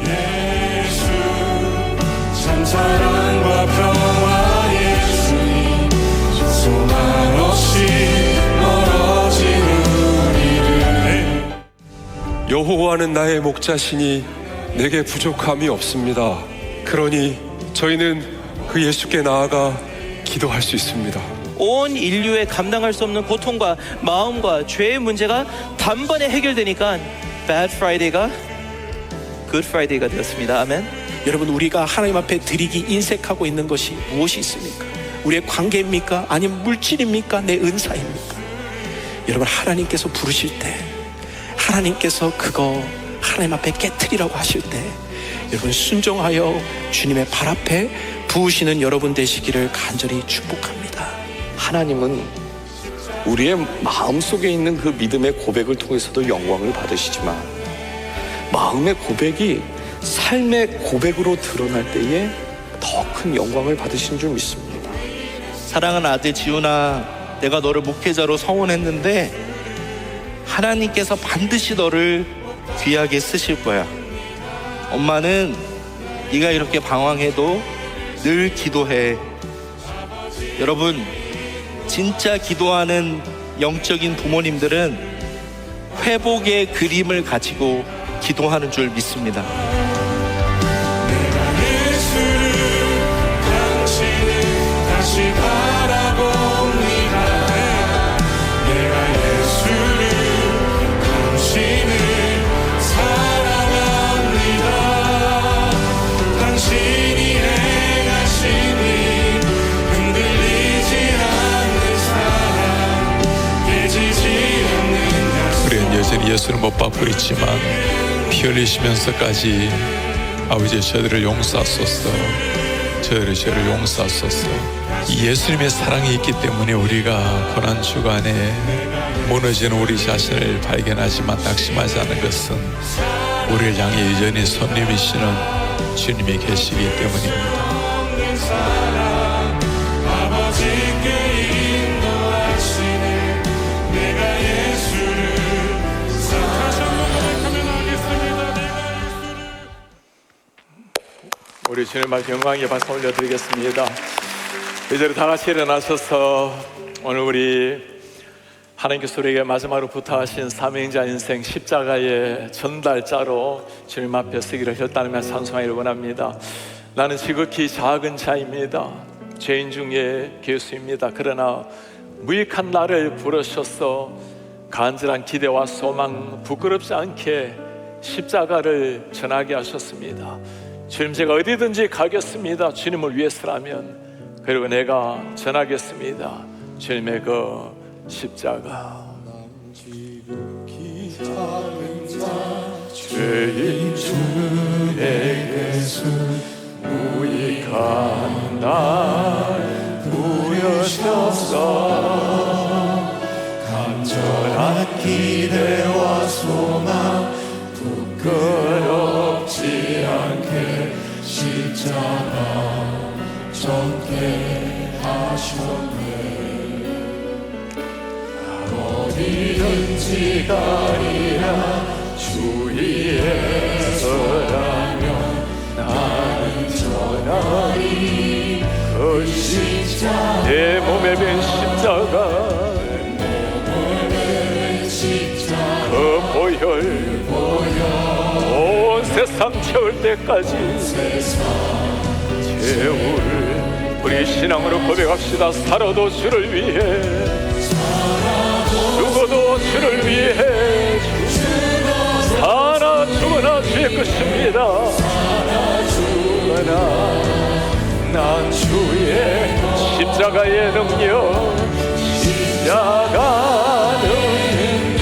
예수 참 사랑과 평화 예수님 소망 없이 멀어진 우리를 여호와는 나의 목자시니 내게 부족함이 없습니다. 그러니 저희는 그 예수께 나아가 기도할 수 있습니다. 온 인류에 감당할 수 없는 고통과 마음과 죄의 문제가 단번에 해결되니까 Bad Friday가 Good Friday가 되었습니다. 아멘. 여러분, 우리가 하나님 앞에 드리기 인색하고 있는 것이 무엇이 있습니까? 우리의 관계입니까? 아니면 물질입니까? 내 은사입니까? 여러분, 하나님께서 부르실 때, 하나님께서 그거 하나님 앞에 깨트리라고 하실 때 여러분 순종하여 주님의 발 앞에 부으시는 여러분 되시기를 간절히 축복합니다. 하나님은 우리의 마음속에 있는 그 믿음의 고백을 통해서도 영광을 받으시지만, 마음의 고백이 삶의 고백으로 드러날 때에 더 큰 영광을 받으신 줄 믿습니다. 사랑하는 아들 지훈아, 내가 너를 목회자로 서원했는데 하나님께서 반드시 너를 귀하게 쓰실 거야. 엄마는 네가 이렇게 방황해도 늘 기도해. 여러분, 진짜 기도하는 영적인 부모님들은 회복의 그림을 가지고 기도하는 줄 믿습니다. 다시 바라봅니다. 내가 예수를 당신을 사랑합니다. 당신이 행하신 일 흔들리지 않는 사랑, 깨지지 않는 약속. 우리는 여전히 예수를 못 받고 있지만 피 흘리시면서까지 아버지 저들을 용서하소서, 저들의 죄를 용서하소서. 이 예수님의 사랑이 있기 때문에 우리가 고난주간에 무너지는 우리 자신을 발견하지만 낙심하지 않는 것은 우리를 향해 여전히 손님이시는 주님이 계시기 때문입니다. 아버지께 인도하시네. 내가 예수를 다시 한번 고백하면 하겠습니다. 우리 주님 앞에 영광의 박수 올려드리겠습니다. 이제는 다 같이 일어나셔서 오늘 우리 하나님께서 우리에게 마지막으로 부탁하신 삼위행자 인생 십자가의 전달자로 주님 앞에 서기를 결단하며 찬송하기를 원합니다. 나는 지극히 작은 자입니다. 죄인 중에 괴수입니다. 그러나 무익한 나를 부르셔서 간절한 기대와 소망 부끄럽지 않게 십자가를 전하게 하셨습니다. 주님, 제가 어디든지 가겠습니다. 주님을 위해서라면. 그리고 내가 전하겠습니다. 주님의 그 십자가. 죄인 중에게서 무익한 날 부여셔서 간절한 기대와 소망 부끄럽지 않게 십자가 정케 하셨네. 어디든지 가리라 주위에서라면 나는 전하리 그 십자가. 내 몸에 밴 십자가, 그 보혈 온 세상 채울 때까지 채울. 우리 신앙으로 고백합시다. 살아도 주를 위해, 죽어도 주를 위해. 살아 죽어나 주의 것입니다. 살아 죽어나 난 주의 십자가의 능력, 십자가 능력,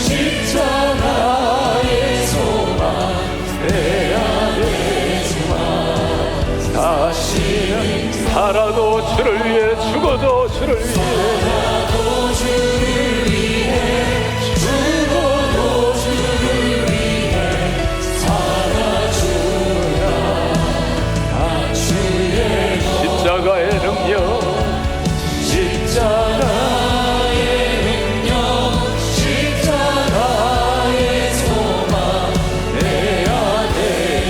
십자가의 소망, 내 안의 소망. 다시는 살아도 주를 위해 죽어도 주를 위해 십자가의 능력 십자가의 소망 내 안에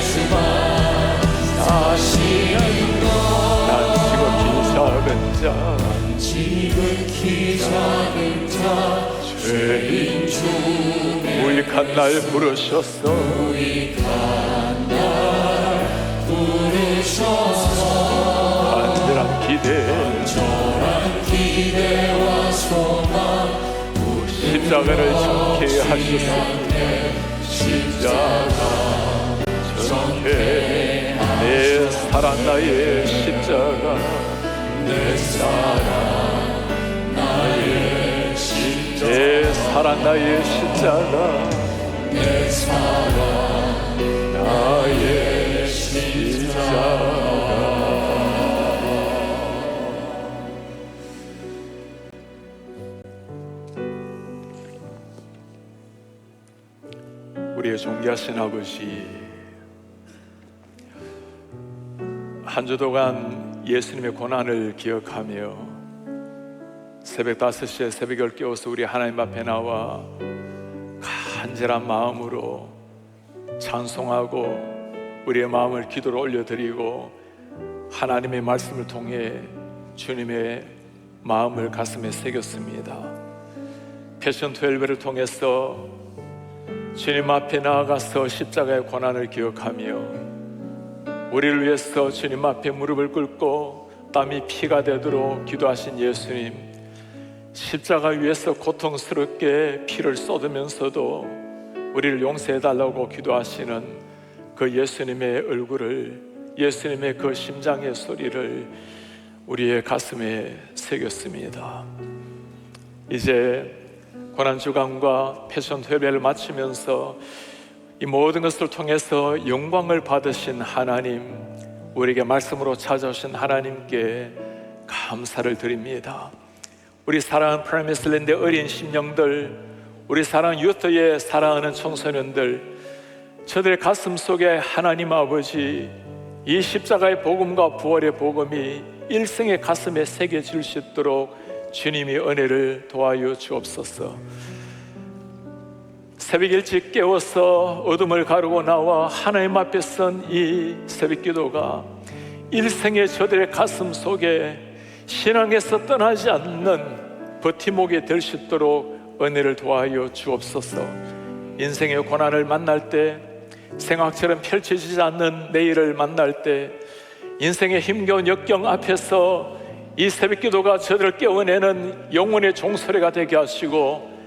주만 다시는 난 지극히 작은 자 죄인 중 무익한 날 부르셨어 간절한 기대와 소망 십자가를 정케 하셨습니다. 십자가 정케 내 사랑 나의 십자가 내 사랑 나의 십자가 내 사랑 나의 십자가 내 사랑 나의 십자가 우리의 존귀하신 아버지, 한 주 동안 예수님의 고난을 기억하며 새벽 5시에 새벽을 깨워서 우리 하나님 앞에 나와 간절한 마음으로 찬송하고 우리의 마음을 기도로 올려드리고 하나님의 말씀을 통해 주님의 마음을 가슴에 새겼습니다. 패션 12를 통해서 주님 앞에 나아가서 십자가의 고난을 기억하며 우리를 위해서 주님 앞에 무릎을 꿇고 땀이 피가 되도록 기도하신 예수님, 십자가 위에서 고통스럽게 피를 쏟으면서도 우리를 용서해달라고 기도하시는 그 예수님의 얼굴을, 예수님의 그 심장의 소리를 우리의 가슴에 새겼습니다. 이제 고난주간과 패션 회배를 마치면서 이 모든 것을 통해서 영광을 받으신 하나님, 우리에게 말씀으로 찾아오신 하나님께 감사를 드립니다. 우리 사랑하는 프라미스랜드의 어린 심령들, 우리 사랑하는 유토의 사랑하는 청소년들, 저들의 가슴 속에 하나님 아버지 이 십자가의 복음과 부활의 복음이 일생의 가슴에 새겨질 수 있도록 주님이 은혜를 도와여 주옵소서. 새벽 일찍 깨워서 어둠을 가르고 나와 하나님 앞에 선 이 새벽 기도가 일생의 저들의 가슴 속에 신앙에서 떠나지 않는 버팀목이 될 수 있도록 은혜를 도와여 주옵소서. 인생의 고난을 만날 때, 생각처럼 펼쳐지지 않는 내일을 만날 때, 인생의 힘겨운 역경 앞에서 이 새벽 기도가 저들을 깨워내는 영혼의 종소리가 되게 하시고,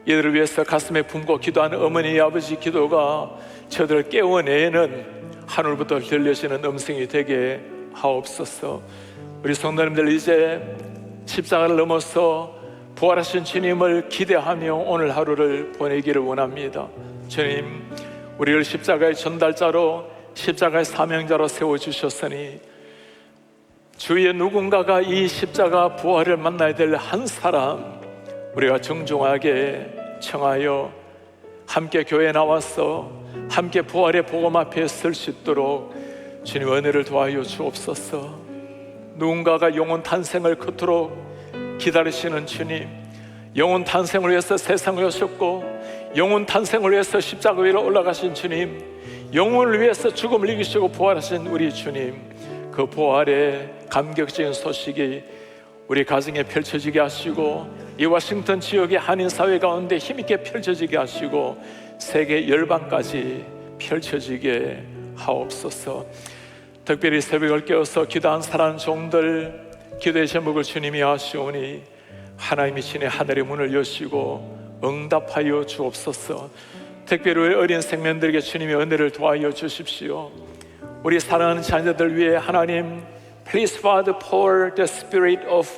이들을 위해서 가슴에 품고 기도하는 어머니 아버지 기도가 저들을 깨워내는 하늘부터 들려지는 음성이 되게 하옵소서. 우리 성도님들, 이제 십자가를 넘어서 부활하신 주님을 기대하며 오늘 하루를 보내기를 원합니다. 주님, 우리를 십자가의 전달자로, 십자가의 사명자로 세워주셨으니 주위에 누군가가 이 십자가 부활을 만나야 될 한 사람 우리가 정중하게 청하여 함께 교회에 나와서 함께 부활의 복음 앞에 설 수 있도록 주님 은혜를 도와여 주옵소서. 누군가가 영혼 탄생을 그토록 기다리시는 주님, 영혼 탄생을 위해서 세상을 오셨고 영혼 탄생을 위해서 십자가 위로 올라가신 주님, 영혼을 위해서 죽음을 이기시고 부활하신 우리 주님, 그 부활의 감격적인 소식이 우리 가정에 펼쳐지게 하시고 이 워싱턴 지역의 한인 사회 가운데 힘있게 펼쳐지게 하시고 세계 열방까지 펼쳐지게 하옵소서. 특별히 새벽을 깨워서 기도한 사랑하는 종들 기도의 제목을 주님이 아시오니 하나님이 신의 하늘의 문을 여시고 응답하여 주옵소서. 특별히 어린 생명들에게 주님의 은혜를 도와여 주십시오. 우리 사랑하는 자녀들 위해 하나님, Please Father, pour the spirit of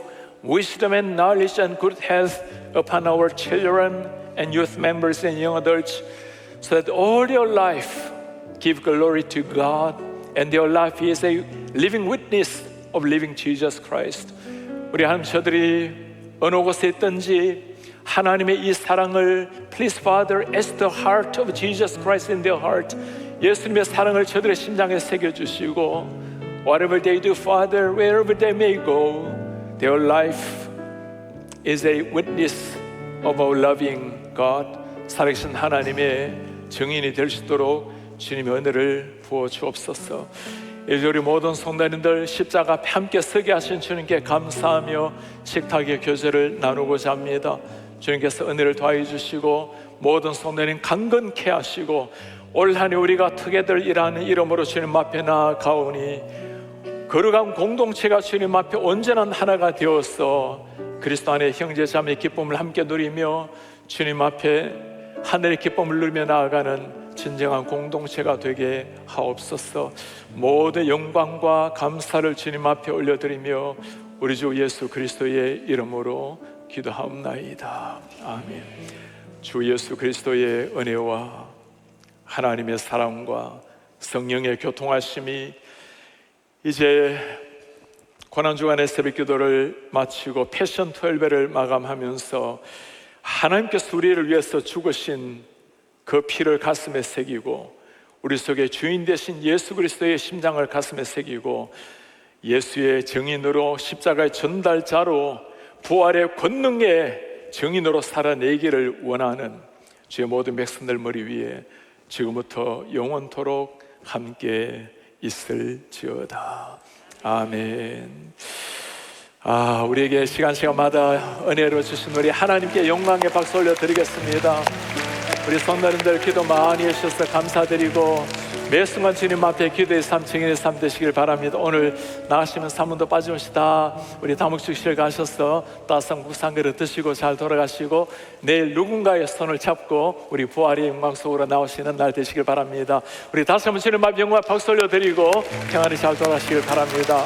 wisdom and knowledge and good health upon our children and youth members and young adults, so that all your life give glory to God and their life is a living witness of living Jesus Christ. 우리 하나님 저들이 어느 곳에 있든지 하나님의 이 사랑을 Please Father, as the heart of Jesus Christ in their heart, 예수님의 사랑을 저들의 심장에 새겨주시고 Whatever they do, Father, wherever they may go, their life is a witness of our loving God. 살아계신 하나님의 증인이 될 수 있도록 주님의 은혜를 부어 주옵소서. 이제 우리 모든 성도님들 십자가 앞에 함께 서게 하신 주님께 감사하며 식탁의 교제를 나누고자 합니다. 주님께서 은혜를 더하여 주시고 모든 성도님 강건케 하시고 올 한 해 우리가 together이라는 이름으로 주님 앞에 나아가오니 거룩한 공동체가 주님 앞에 온전한 하나가 되어서 그리스도 안에 형제자매의 기쁨을 함께 누리며 주님 앞에 하늘의 기쁨을 누리며 나아가는 진정한 공동체가 되게 하옵소서. 모든 영광과 감사를 주님 앞에 올려드리며 우리 주 예수 그리스도의 이름으로 기도하옵나이다. 아멘. 주 예수 그리스도의 은혜와 하나님의 사랑과 성령의 교통하심이 이제 고난주간의 새벽기도를 마치고 패션 12를 마감하면서 하나님께서 우리를 위해서 죽으신 그 피를 가슴에 새기고 우리 속에 주인 되신 예수 그리스도의 심장을 가슴에 새기고 예수의 증인으로 십자가의 전달자로 부활의 권능의 증인으로 살아내기를 원하는 주의 모든 백성들 머리 위에 지금부터 영원토록 함께 있을지어다. 아멘. 우리에게 시간마다 은혜로 주신 우리 하나님께 영광의 박수 올려드리겠습니다. 우리 성도님들 기도 많이 해주셔서 감사드리고 매 순간 주님 앞에 기도의 삶, 증인의 삶 되시길 바랍니다. 오늘 나가시면 3분도 빠짐없이 다 우리 다목주실 가셔서 따뜻한 국산 그릇 드시고 잘 돌아가시고 내일 누군가의 손을 잡고 우리 부활의 영광 속으로 나오시는 날 되시길 바랍니다. 우리 다시 한번 주님 앞에 영광 박수 올려드리고 평안히 잘 돌아가시길 바랍니다.